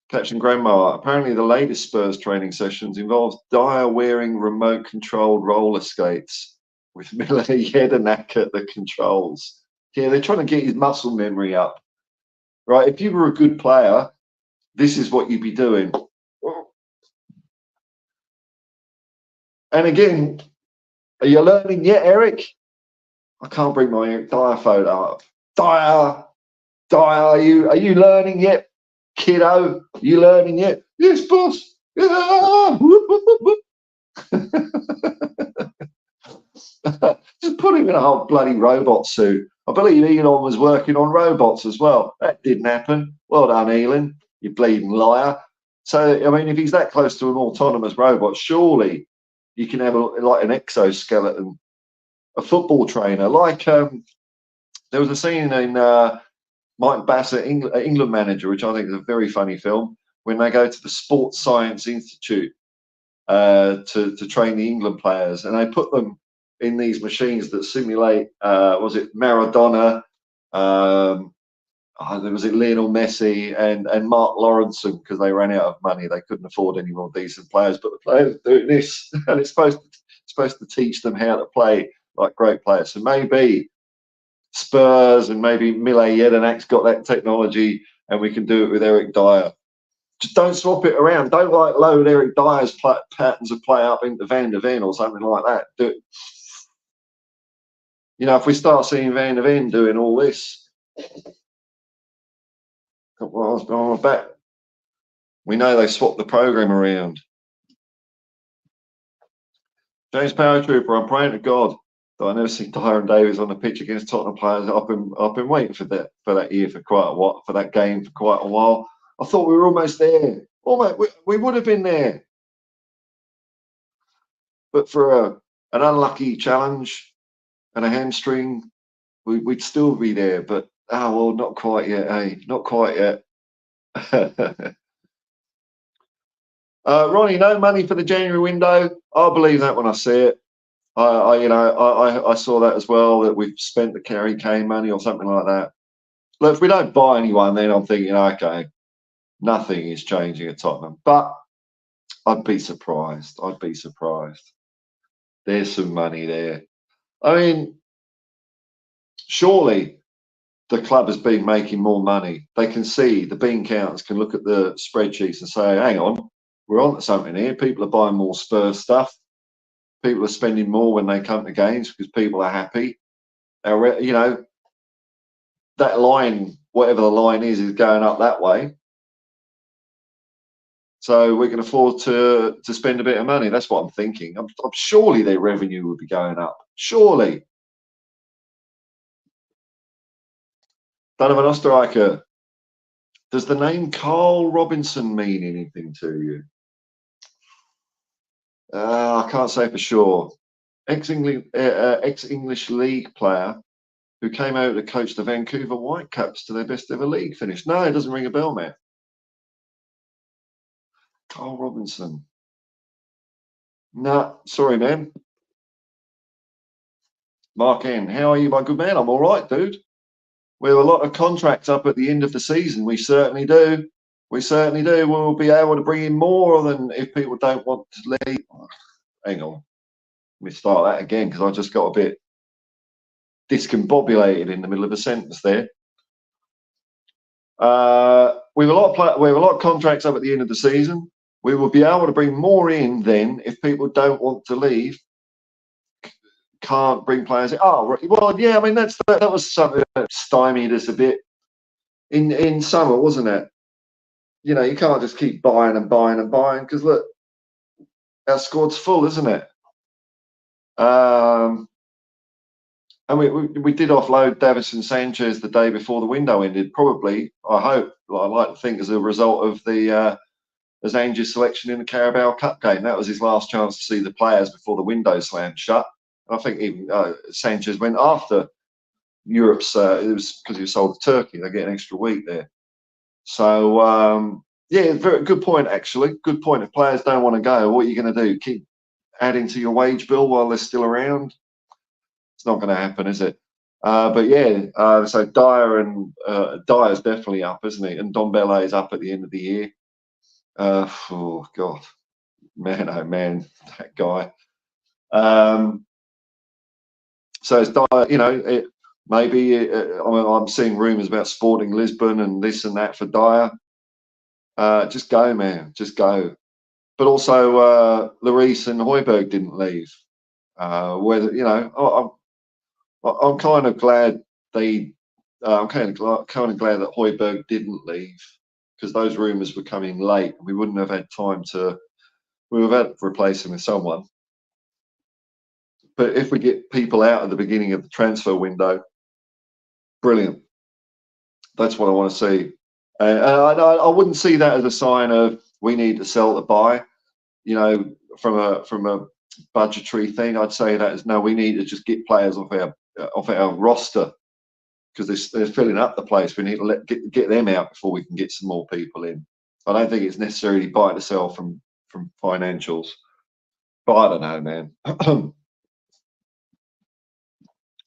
Captain Grandma, apparently the latest Spurs training sessions involves Dyer wearing remote-controlled roller skates with Miller Jedinak at the controls. Yeah, they're trying to get his muscle memory up. Right, if you were a good player, this is what you'd be doing. And again, are you learning yet, Eric? I can't bring my Dyer photo up. Dyer, are you learning yet, kiddo? Are you learning yet? Yes, boss. Yeah. Just put him in a whole bloody robot suit. I believe Elon was working on robots as well. That didn't happen. Well done, Elon, you bleeding liar. So, I mean, if he's that close to an autonomous robot, surely you can have like an exoskeleton, a football trainer. Like there was a scene in Mike Bassett, England Manager, which I think is a very funny film, when they go to the Sports Science Institute to train the England players, and they put them in these machines that simulate, was it Maradona, was it Lionel Messi and Mark Lawrence, because they ran out of money, they couldn't afford any more decent players, but the players are doing this, and it's supposed to teach them how to play like great players. So maybe Spurs and maybe Mile Jedinak's got that technology, and we can do it with Eric Dyer. Just don't swap it around. Don't like load Eric Dyer's patterns of play up into Van der Ven or something like that. Do it. If we start seeing Van der Ven doing all this, well, I bet we know they swapped the program around. James Paratrooper, I'm praying to God that I never see Dyer and Davies on the pitch against Tottenham players. I've been waiting for that year for quite a while, for that game for quite a while. I thought we were almost there. Almost, we would have been there. But for an unlucky challenge and a hamstring, we'd still be there. But, not quite yet, eh? Not quite yet. Ronnie, no money for the January window. I'll believe that when I see it. I saw that as well, that we've spent the Harry Kane money or something like that. Look, if we don't buy anyone, then I'm thinking, okay, nothing is changing at Tottenham. But I'd be surprised. There's some money there. I mean, surely the club has been making more money. They can see, the bean counters can look at the spreadsheets and say, hang on, we're on to something here. People are buying more Spurs stuff. People are spending more when they come to games because people are happy. That line, whatever the line is going up that way. So we can afford to spend a bit of money. That's what I'm thinking. I'm surely their revenue will be going up. Surely. Donovan Osterreicher, does the name Carl Robinson mean anything to you? I can't say for sure. Ex-English league player who came out to coach the Vancouver Whitecaps to their best ever league finish. No, it doesn't ring a bell, man. Carl Robinson. Nah, sorry, man. Mark N, how are you, my good man? I'm all right, dude. We have a lot of contracts up at the end of the season. We certainly do. We certainly do. We'll be able to bring in more than if people don't want to leave. Oh, hang on. Let me start that again because I just got a bit discombobulated in the middle of a sentence there. We have a lot of contracts up at the end of the season. We will be able to bring more in then if people don't want to leave. Can't bring players in. Oh, well, yeah. I mean, that was something that stymied us a bit in summer, wasn't it? You know, you can't just keep buying and buying and buying because look, our squad's full, isn't it? And we did offload Davison Sanchez the day before the window ended. Probably, I hope, I like to think, as a result of the as Ange's selection in the Carabao Cup game. That was his last chance to see the players before the window slammed shut. I think even Sanchez went after Europe's. It was because he was sold to Turkey. They get an extra week there. So yeah, very good point actually. Good point. If players don't want to go, what are you going to do? Keep adding to your wage bill while they're still around? It's not going to happen, is it? But yeah, so Dyer's definitely up, isn't he? And Dombele is up at the end of the year. Oh God, man, oh man, that guy. So it's Dyer, you know, maybe I'm seeing rumours about Sporting Lisbon and this and that for Dyer. Just go, man, just go. But also, Lloris and Højbjerg didn't leave. Whether you know, I'm kind of glad they. I'm kind of glad that Højbjerg didn't leave because those rumours were coming late. We wouldn't have had time to. We would have had to replace him with someone. But if we get people out at the beginning of the transfer window, brilliant. That's what I want to see. I wouldn't see that as a sign of we need to sell to buy. You know, from a budgetary thing, I'd say that is no. We need to just get players off our roster because they're filling up the place. We need to get them out before we can get some more people in. I don't think it's necessarily buy to sell from financials. But I don't know, man.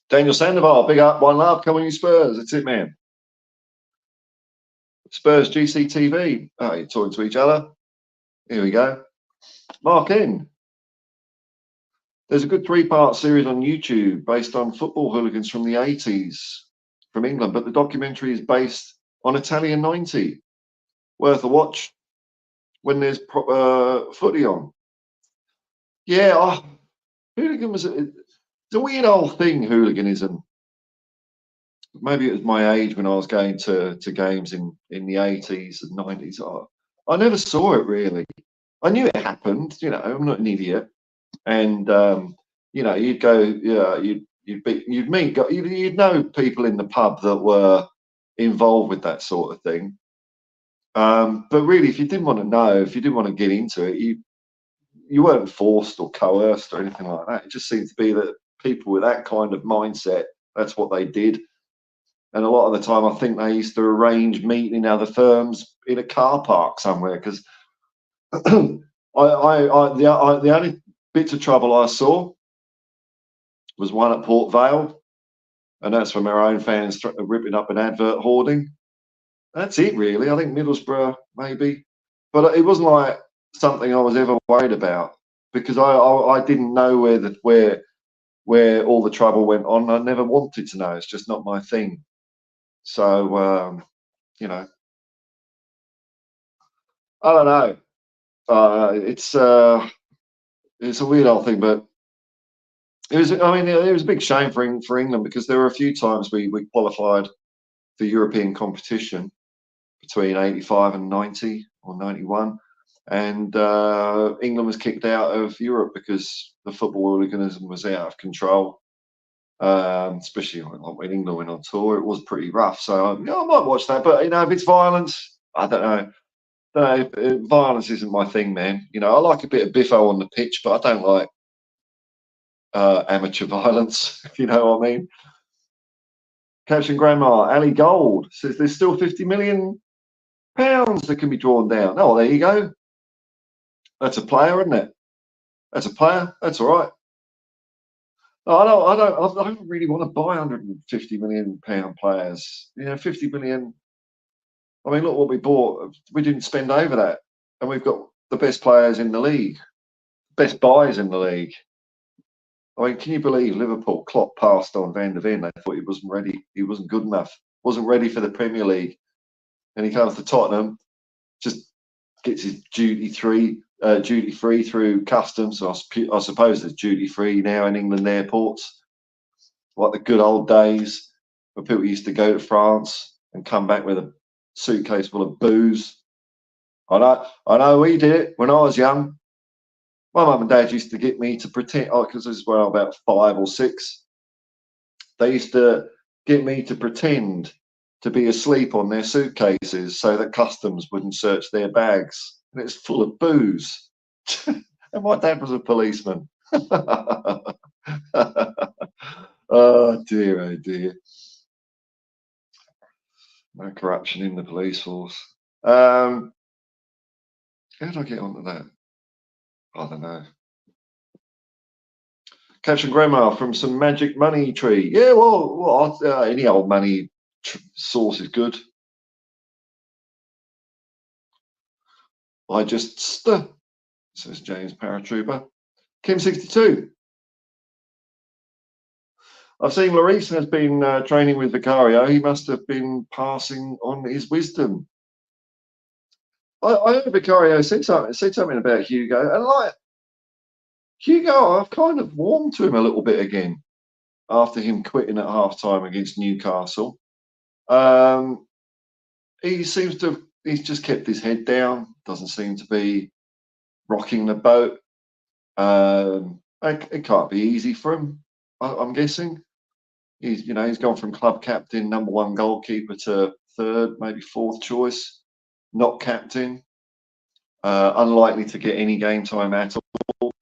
Daniel Sandoval, big up, one love, come on you Spurs. That's it, man. Spurs GCTV. Oh, you're talking to each other. Here we go. Mark in. There's a good 3-part series on YouTube based on football hooligans from the 80s from England, but the documentary is based on Italian 90. Worth a watch when there's footy on. Yeah, hooligan was it's a weird old thing, hooliganism. Maybe it was my age when I was going to games in the 80s and 90s. I never saw it really. I knew it happened, you know, I'm not an idiot. And you know, you'd go, yeah, you'd know people in the pub that were involved with that sort of thing. But really, if you didn't want to know, if you didn't want to get into it, you weren't forced or coerced or anything like that. It just seemed to be that people with that kind of mindset, that's what they did. And a lot of the time, I think they used to arrange meeting other firms in a car park somewhere. Because the only bits of trouble I saw was one at Port Vale, and that's from our own fans ripping up an advert hoarding. That's it, really. I think Middlesbrough maybe, but it wasn't like something I was ever worried about because I didn't know where all the trouble went on. I never wanted to know. It's just not my thing. So you know, I don't know. It's a weird old thing, but it was. I mean, it was a big shame for England because there were a few times we qualified for European competition between 85 and 90 or 91, and England was kicked out of Europe because the football hooliganism was out of control. Especially when England went on tour, it was pretty rough. So I might watch that, but you know, if it's violence, I don't know. Violence isn't my thing, man. You know, I like a bit of biffo on the pitch, but I don't like amateur violence. If you know what I mean. Caption Grandma, Ali Gold says there's still £50 million that can be drawn down. Oh, there you go. That's a player, isn't it? That's a player. That's all right. No, I don't really want to buy £150 million players. 50 million. I mean, look what we bought. We didn't spend over that, and we've got the best players in the league, best buys in the league. I mean, can you believe Liverpool? Klopp passed on Van der Ven. They thought he wasn't ready. He wasn't good enough. Wasn't ready for the Premier League. And he comes to Tottenham, just gets his duty free through customs. I suppose there's duty free now in England airports, like the good old days where people used to go to France and come back with a suitcase full of booze. I know we did it when I was young. My mum and dad used to get me to pretend, because this is when I was about 5 or 6. They used to get me to pretend to be asleep on their suitcases so that customs wouldn't search their bags. And it's full of booze. And my dad was a policeman. Oh dear, oh dear. No corruption in the police force. How did I get onto that? I don't know. Caption Grandma from some magic money tree. Yeah, well any old money source is good. I just says James Paratrooper. Kim62. I've seen Lloris has been training with Vicario. He must have been passing on his wisdom. I heard Vicario said something about Hugo, and like Hugo, I've kind of warmed to him a little bit again after him quitting at half-time against Newcastle. He seems to he's just kept his head down, doesn't seem to be rocking the boat. It can't be easy for him, I'm guessing. He's gone from club captain, #1 goalkeeper, to 3rd, maybe 4th choice, not captain. Unlikely to get any game time at all.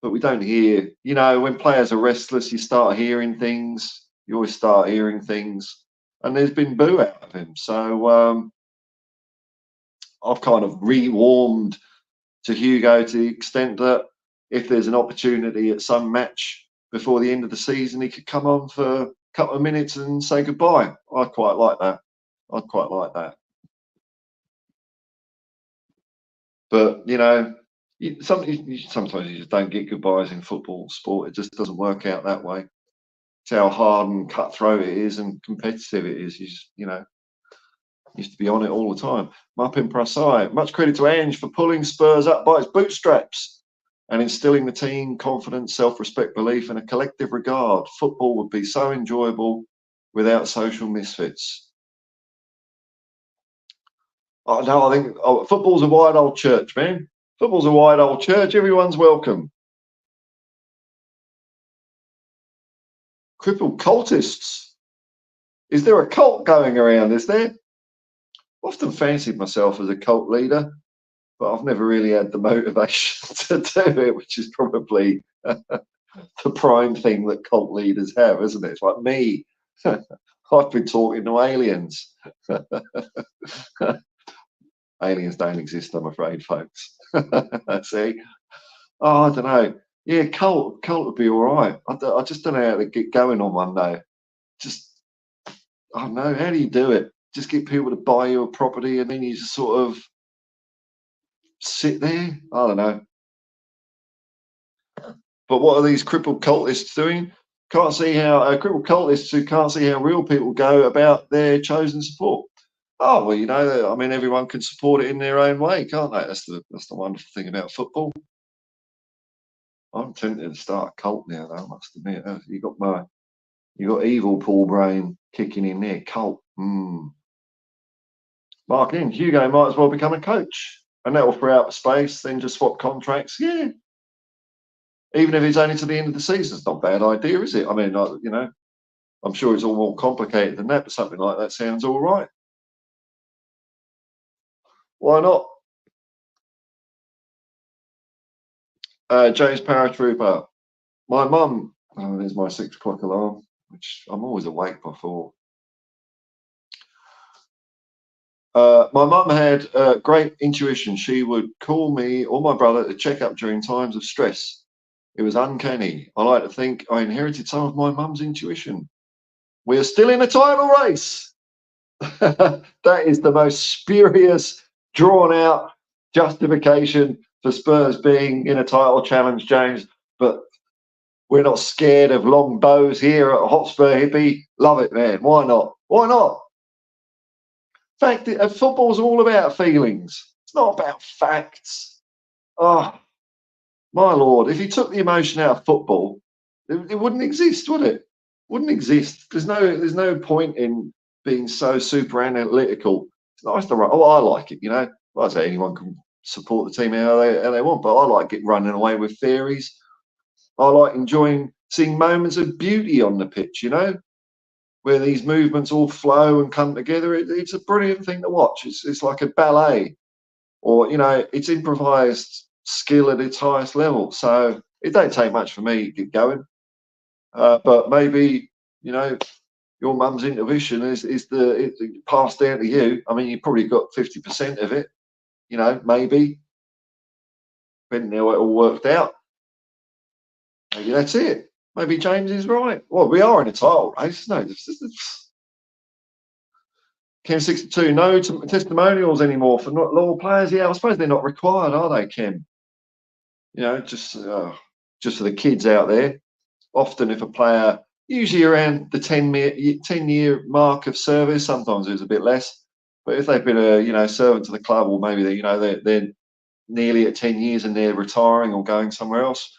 But we don't hear, when players are restless, you start hearing things. You always start hearing things, and there's been boo out of him. So I've kind of re-warmed to Hugo to the extent that if there's an opportunity at some match before the end of the season, he could come on for a couple of minutes and say goodbye. I'd quite like that. But sometimes you just don't get goodbyes in football sport. It just doesn't work out that way. It's how hard and cutthroat it is and competitive it is. Used to be on it all the time. Mupin Prasai. Much credit to Ange for pulling Spurs up by its bootstraps and instilling the team confidence, self-respect, belief, and a collective regard. Football would be so enjoyable without social misfits. Oh, no, I think football's a wide old church, man. Football's a wide old church. Everyone's welcome. Crippled cultists. Is there a cult going around? Is there? I've often fancied myself as a cult leader, but I've never really had the motivation to do it, which is probably the prime thing that cult leaders have, isn't it? It's like me. I've been talking to aliens. Aliens don't exist, I'm afraid, folks. See? Oh, I don't know. Yeah, cult would be all right. I just don't know how to get going on one though. I don't know. How do you do it? Just get people to buy you a property and then you just sort of sit there? I don't know. But what are these crippled cultists doing? Can't see how crippled cultists who can't see how real people go about their chosen support. Oh well, I mean, everyone can support it in their own way, can't they? That's the wonderful thing about football. I'm tempted to start a cult now, though. I must admit, you got evil Paul Brain kicking in there. Cult. Mark in. Hugo might as well become a coach, and that will free up space. Then just swap contracts. Yeah. Even if it's only to the end of the season, it's not a bad idea, is it? I mean, I'm sure it's all more complicated than that, but something like that sounds all right. Why not? James Paratrooper. My mum, there's my 6 o'clock alarm, which I'm always awake by 4. My mum had great intuition. She would call me or my brother to check up during times of stress. It was uncanny. I like to think I inherited some of my mum's intuition. We're still in a title race. That is the most spurious, drawn out justification for Spurs being in a title challenge, James. But we're not scared of long bows here at Hotspur Hippie. Love it, man. Why not? Why not? In fact, football's all about feelings. It's not about facts. Oh, my lord! If you took the emotion out of football, it wouldn't exist, would it? Wouldn't exist. There's no point in being so super analytical. It's nice to run. Oh, I like it. Like I say, anyone can support the team how they want, but I like it running away with theories. I like enjoying seeing moments of beauty on the pitch. Where these movements all flow and come together. It's a brilliant thing to watch. It's like a ballet, or it's improvised skill at its highest level. So it don't take much for me to get going. But maybe your mum's intuition is passed down to you. I mean, you probably got 50% of it. Maybe depending how it all worked out. Maybe that's it. Maybe James is right. Well, we are in a title race. No, Ken 62, no testimonials anymore for not loyal players. Yeah, I suppose they're not required, are they, Ken? Just for the kids out there. Often, if a player, usually around the 10-year mark of service, sometimes it's a bit less. But if they've been a servant to the club, or maybe they're nearly at 10 years and they're retiring or going somewhere else,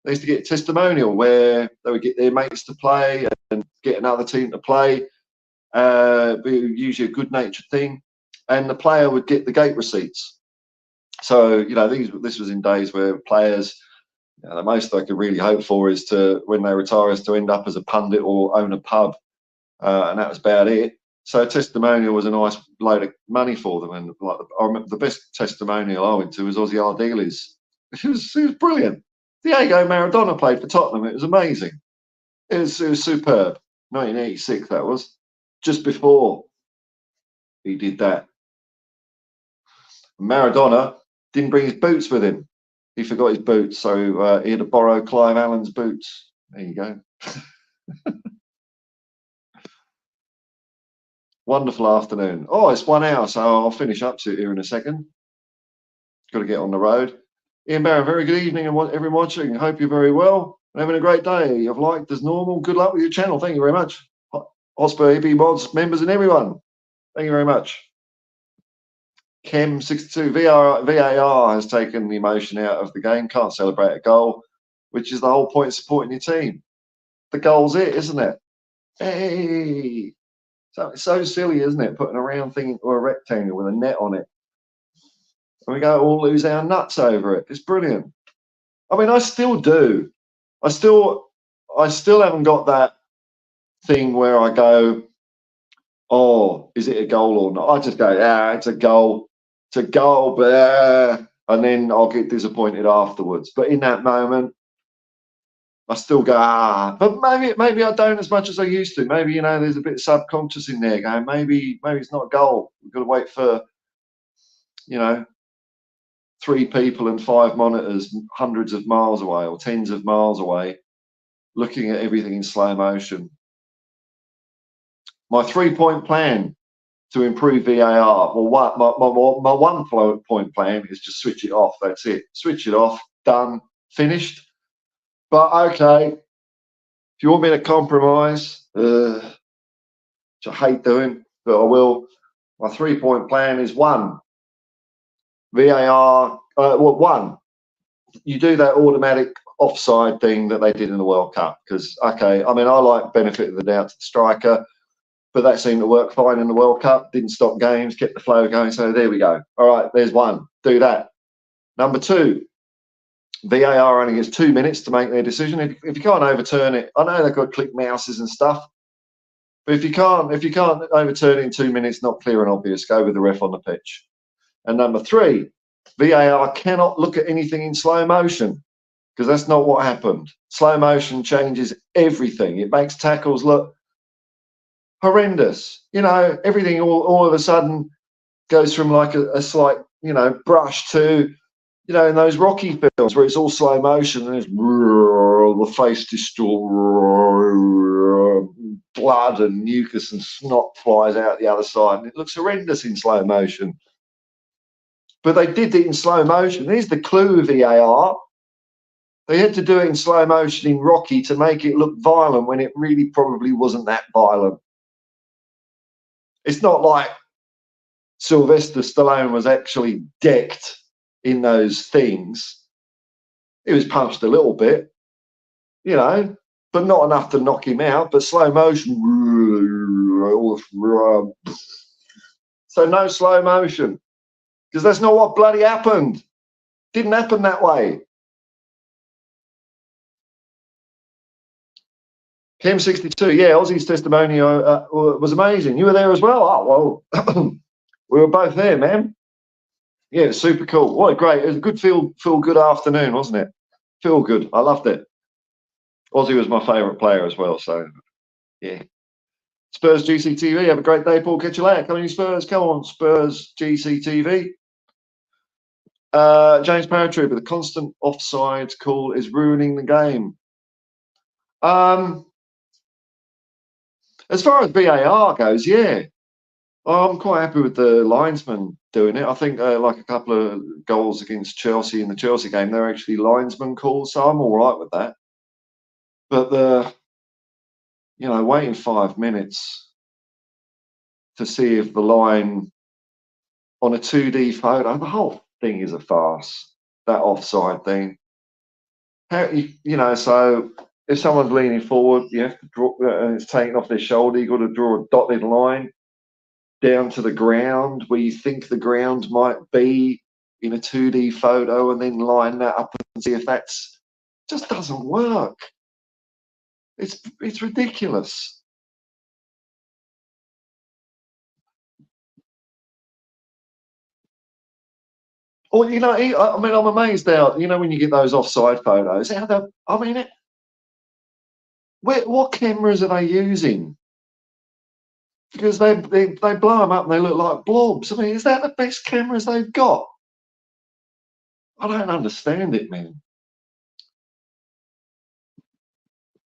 they used to get a testimonial where they would get their mates to play and get another team to play. Usually a good-natured thing, and the player would get the gate receipts. So this was in days where players, the most they could really hope for is to, when they retire, is to end up as a pundit or own a pub, and that was about it. So testimonial was a nice load of money for them, and I remember the best testimonial I went to was Ozzy Ardiles. It was brilliant. Diego Maradona played for Tottenham. It was amazing. It was superb. 1986 that was. Just before he did that. Maradona didn't bring his boots with him. He forgot his boots, so he had to borrow Clive Allen's boots. There you go. Wonderful afternoon. Oh, it's 1 hour, so I'll finish up here in a second. Got to get on the road. Ian Barron, very good evening, and everyone watching. Hope you're very well and having a great day. You've liked as normal. Good luck with your channel. Thank you very much. Hotspur Hippie mods, members, and everyone. Thank you very much. Chem62, VAR has taken the emotion out of the game. Can't celebrate a goal, which is the whole point of supporting your team. The goal's it, isn't it? Hey, so it's so silly, isn't it? Putting a round thing into a rectangle with a net on it, and we go all lose our nuts over it. It's brilliant. I mean, I still do. I still haven't got that thing where I go, oh, is it a goal or not? I just go, it's a goal. It's a goal, but and then I'll get disappointed afterwards. But in that moment, I still go, but maybe I don't as much as I used to. Maybe there's a bit of subconscious in there going, maybe it's not a goal. We've got to wait for 3 people and 5 monitors hundreds of miles away or tens of miles away, looking at everything in slow motion. My 3-point plan to improve VAR. Well, my 1-point plan is just switch it off. That's it. Switch it off. Done. Finished. But okay, if you want me to compromise, which I hate doing, but I will. My 3-point plan is 1. VAR. One. You do that automatic offside thing that they did in the World Cup, because okay, I mean, I like benefit of the doubt to the striker, but that seemed to work fine in the World Cup. Didn't stop games, kept the flow going. So there we go. All right, there's 1. Do that. Number 2, VAR only gets 2 minutes to make their decision. If you can't overturn it, I know they've got click mouses and stuff, but if you can't overturn it in 2 minutes, not clear and obvious, go with the ref on the pitch. And number 3, VAR cannot look at anything in slow motion, because that's not what happened. Slow motion changes everything. It makes tackles look horrendous. Everything all of a sudden goes from like a slight, you know, brush to, you know, in those Rocky films where it's all slow motion and it's the face distorted, blood and mucus and snot flies out the other side, and it looks horrendous in slow motion. But they did it in slow motion. Here's the clue of VAR. They had to do it in slow motion in Rocky to make it look violent when it really probably wasn't that violent. It's not like Sylvester Stallone was actually decked in those things. He was punched a little bit, you know, but not enough to knock him out. But slow motion. So no slow motion, because that's not what bloody happened. Didn't happen that way. Chem62, yeah, Ozzy's testimony was amazing. You were there as well? Oh, well, we were both there, man. Yeah, it's super cool. What a great, it was a good feel good afternoon, wasn't it? Feel good. I loved it. Ozzy was my favourite player as well, so yeah. Spurs GCTV, have a great day, Paul. Catch you later. Come on, Spurs. Come on, Spurs GCTV. James Paratrooper, the constant offside call is ruining the game. As far as VAR goes, yeah, I'm quite happy with the linesman doing it. I think like a couple of goals against Chelsea in the Chelsea game, they're actually linesman calls, so I'm all right with that. But you know, waiting 5 minutes to see if the line on a 2D photo, the whole thing is a farce. That offside thing. How you know, so if someone's leaning forward, you have to draw, and it's taken off their shoulder. You've got to draw a dotted line down to the ground where you think the ground might be in a 2D photo, and then line that up and see if that's just doesn't work. It's ridiculous. Or you know, I mean, I'm amazed now. You know, when you get those offside photos, how the I mean, what cameras are they using? Because they blow them up and they look like blobs. I mean, is that the best cameras they've got? I don't understand it, man.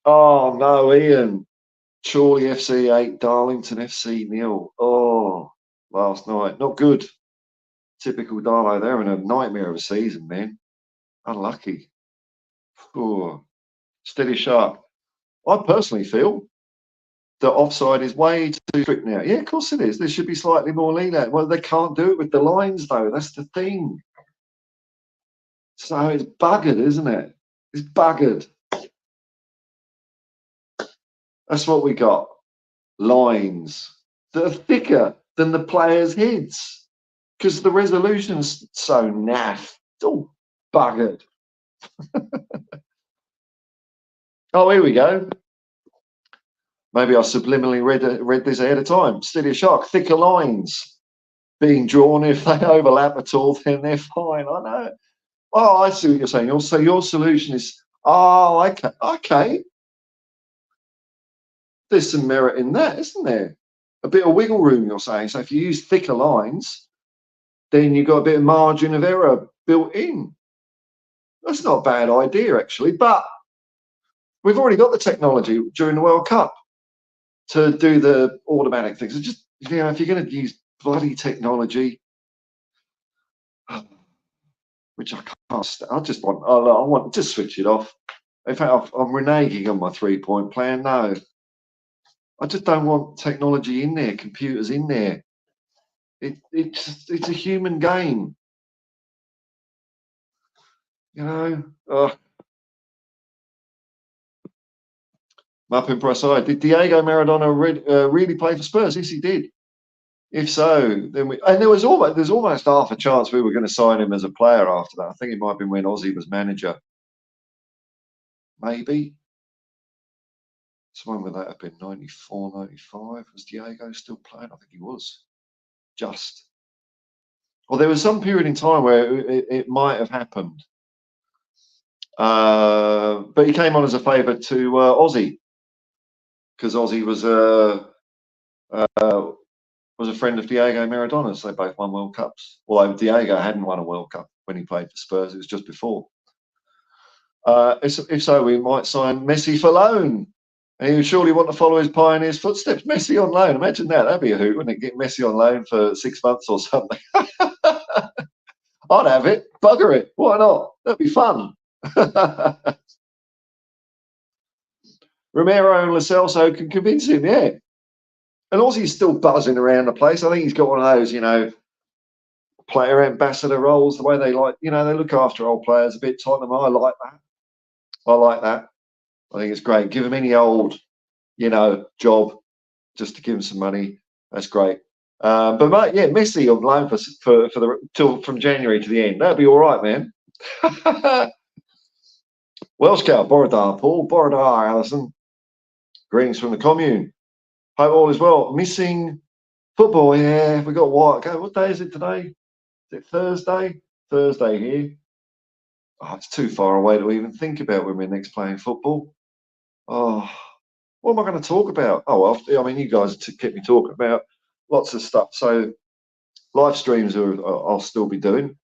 Oh no, Ian. Chorley FC 8, Darlington FC 0. Oh, last night. Not good. Typical Darlo. They're in a nightmare of a season, man. Unlucky. Oh, steady sharp. I personally feel that offside is way too strict now. Yeah, of course it is. There should be slightly more lenient. Well, they can't do it with the lines, though. That's the thing. So it's buggered, isn't it? It's buggered. That's what we got. Lines that are thicker than the players' heads because the resolution's so naff. It's all buggered. Oh, here we go. Maybe I subliminally read this ahead of time. Steady shark, thicker lines being drawn. If they overlap at all, then they're fine. I know. Oh, I see what you're saying. So your solution is, oh, okay. There's some merit in that, isn't there? A bit of wiggle room, you're saying. So if you use thicker lines, then you've got a bit of margin of error built in. That's not a bad idea, actually. But we've already got the technology during the World Cup to do the automatic things. So just, you know, if you're going to use bloody technology, which I can't, I want to switch it off. In fact, I'm reneging on my 3-point plan. No, I just don't want technology in there, computers in there. It's a human game, you know. Up in Prasai, did Diego Maradona really play for Spurs? Yes, he did. If so, then there's almost half a chance we were going to sign him as a player after that. I think it might have been when Ozzy was manager. Maybe. So when would that have been? 94, 95? Was Diego still playing? I think he was. Just. Well, there was some period in time where it might have happened. But he came on as a favour to Ozzy. Because Ozzy was was a friend of Diego Maradona's. They both won World Cups. Although Diego hadn't won a World Cup when he played for Spurs, it was just before. If so, we might sign Messi for loan. And he would surely want to follow his pioneer's footsteps. Messi on loan. Imagine that. That'd be a hoot, wouldn't it? Get Messi on loan for 6 months or something. I'd have it. Bugger it. Why not? That'd be fun. Romero and Lo Celso can convince him, yeah. And also, he's still buzzing around the place. I think he's got one of those, player ambassador roles, the way they like, they look after old players a bit. Tottenham, I like that. I like that. I think it's great. Give him any old, job just to give him some money. That's great. But yeah, Messi on loan till from January to the end. That'd be all right, man. Welsh Scout, Borodar, Paul, Borodar, Alison. Greetings from the commune. Hope all is well. Missing football, yeah. We got what? What day is it today? Is it Thursday? Thursday here. Oh, it's too far away to even think about when we're next playing football. Oh, what am I going to talk about? Oh, well, I mean, you guys kept me talking about lots of stuff. So live streams I'll still be doing.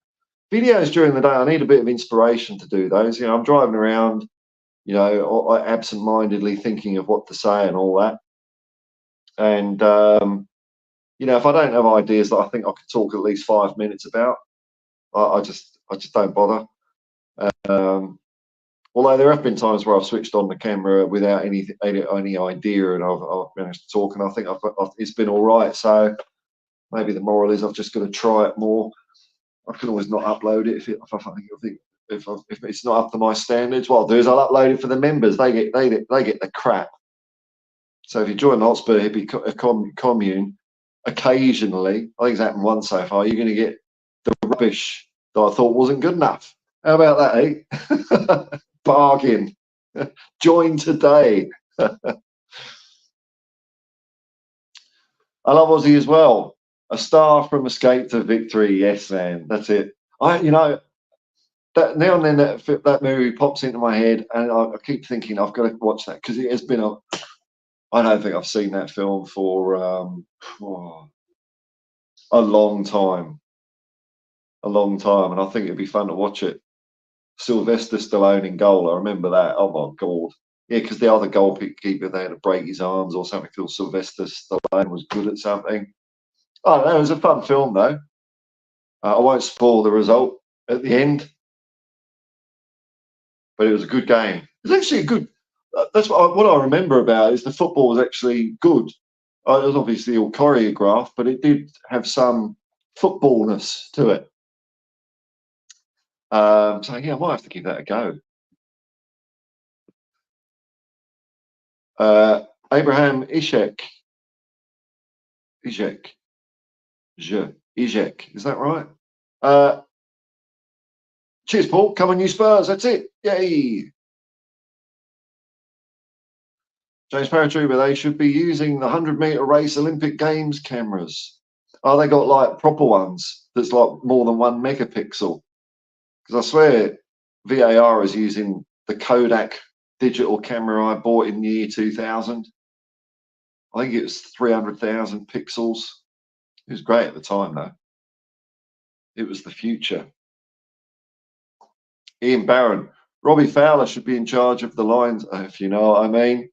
Videos during the day, I need a bit of inspiration to do those. I'm driving around, absent-mindedly thinking of what to say and all that. And, if I don't have ideas that I think I could talk at least 5 minutes about, I just don't bother. Although there have been times where I've switched on the camera without any idea, and I've managed to talk, and I think it's been all right. So maybe the moral is I've just got to try it more. I can always not upload it if it's not up to my standards. What I'll do is I'll upload it for the members. They get the crap. So if you join the Hotspur Hippie commune, occasionally, I think it's happened once so far, you're going to get the rubbish that I thought wasn't good enough. How about that, eh? Bargain. Join today. I love Aussie as well. A star from escape to victory. Yes, man. That's it. That now and then that movie pops into my head, and I keep thinking I've got to watch that because it has been I don't think I've seen that film for a long time. A long time, and I think it'd be fun to watch it. Sylvester Stallone in goal. I remember that. Oh my god. Yeah, because the other goalkeeper, they had to break his arms or something because Sylvester Stallone was good at something. I don't know. It was a fun film though. I won't spoil the result at the end, but it was a good game. It was actually a good. That's what I remember about is the football was actually good. It was obviously all choreographed, but it did have some footballness to it. So yeah, I might have to give that a go. Abraham Ishek. Is that right? Cheers, Paul. Come on, you Spurs. That's it. Yay. James Paratrooper, they should be using the 100-meter race Olympic Games cameras. Oh, they got like proper ones that's like more than 1 megapixel. Because I swear VAR is using the Kodak digital camera I bought in the year 2000. I think it was 300,000 pixels. It was great at the time, though. It was the future. Ian Barron, Robbie Fowler should be in charge of the lines, if you know what I mean.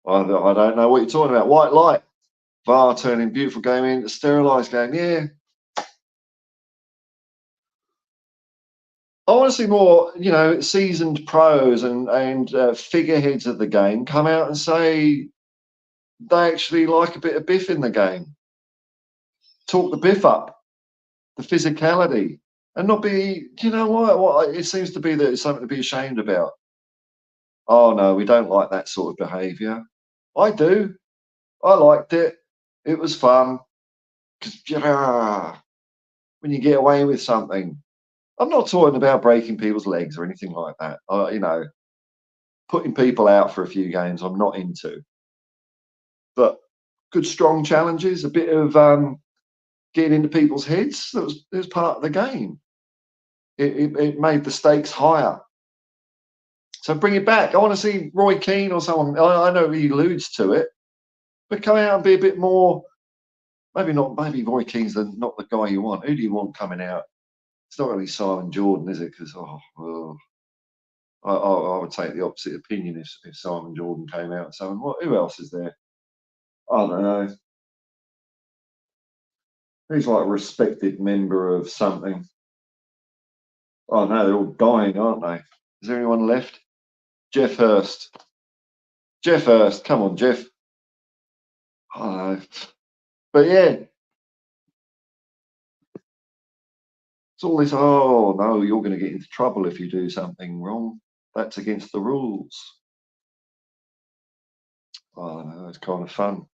I don't know what you're talking about. White light, VAR turning beautiful game into sterilised game. Yeah. I want to see more, seasoned pros and figureheads of the game come out and say they actually like a bit of biff in the game. Talk the biff up, the physicality, and not be, what it seems to be that it's something to be ashamed about. Oh no, we don't like that sort of behaviour. I do. I liked it. It was fun. Because when you get away with something, I'm not talking about breaking people's legs or anything like that. Putting people out for a few games, I'm not into. But good, strong challenges, a bit of getting into people's heads. It was part of the game. It made the stakes higher. So bring it back. I want to see Roy Keane or someone. I know he alludes to it. but come out and be a bit more. Maybe not. Maybe Roy Keane's not the guy you want. Who do you want coming out? It's not really Simon Jordan, is it? Because I would take the opposite opinion if Simon Jordan came out and saying, "What? Who else is there? I don't know. Who's like a respected member of something? Oh no, they're all dying, aren't they? Is there anyone left? Jeff Hurst. Jeff Hurst. Come on, Jeff. I don't know. But yeah, it's all this. Oh no, you're going to get into trouble if you do something wrong. That's against the rules. I don't know. It's kind of fun.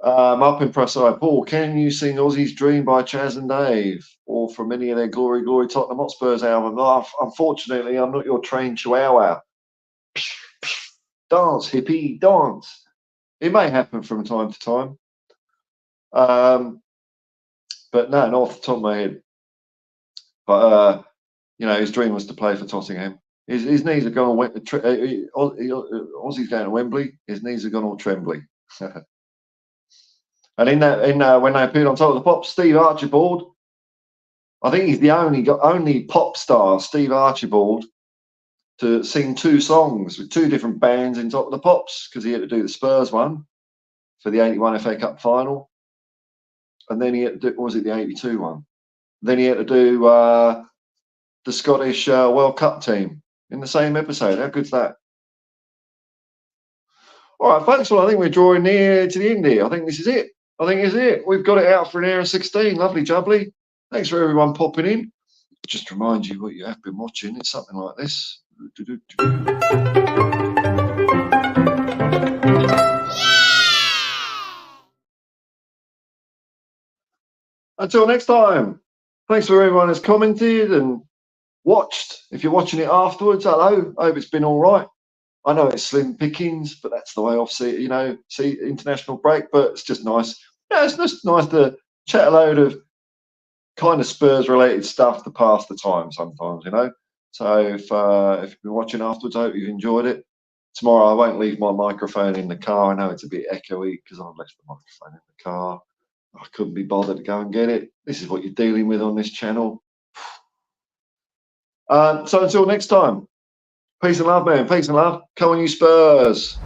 Up in press eye, Paul, can you sing Aussie's Dream by Chaz and Dave or from any of their Glory Glory Tottenham Hotspurs album? Oh, unfortunately, I'm not your trained chihuahua. Dance, hippie, dance. It may happen from time to time. But no, not off the top of my head. But, you know, his dream was to play for Tottenham. His knees are going Aussie's going to Wembley. His knees are gone all trembly. And when they appeared on Top of the Pops, Steve Archibald, I think he's the only pop star, Steve Archibald, to sing 2 songs with 2 different bands in Top of the Pops, because he had to do the Spurs one for the 81 FA Cup final, and then he had to do, or was it the 82 one? Then he had to do the Scottish World Cup team in the same episode. How good's that? All right, folks. Well, I think we're drawing near to the end here. I think this is it. We've got it out for an hour and 16. Lovely jubbly. Thanks for everyone popping in. Just to remind you what you have been watching. It's something like this. Until next time. Thanks for everyone who's commented and watched. If you're watching it afterwards, hello. I hope it's been all right. I know it's slim pickings, but that's the way I see it. You know, see international break, but it's just nice. Yeah, it's just nice to chat a load of kind of Spurs related stuff to pass the time sometimes, you know. So if you've been watching afterwards, I hope you've enjoyed it. Tomorrow I won't leave my microphone in the car. I know it's a bit echoey because I've left the microphone in the car. I couldn't be bothered to go and get it. This is what you're dealing with on this channel. So until next time, peace and love, man. Peace and love. Come on, you Spurs.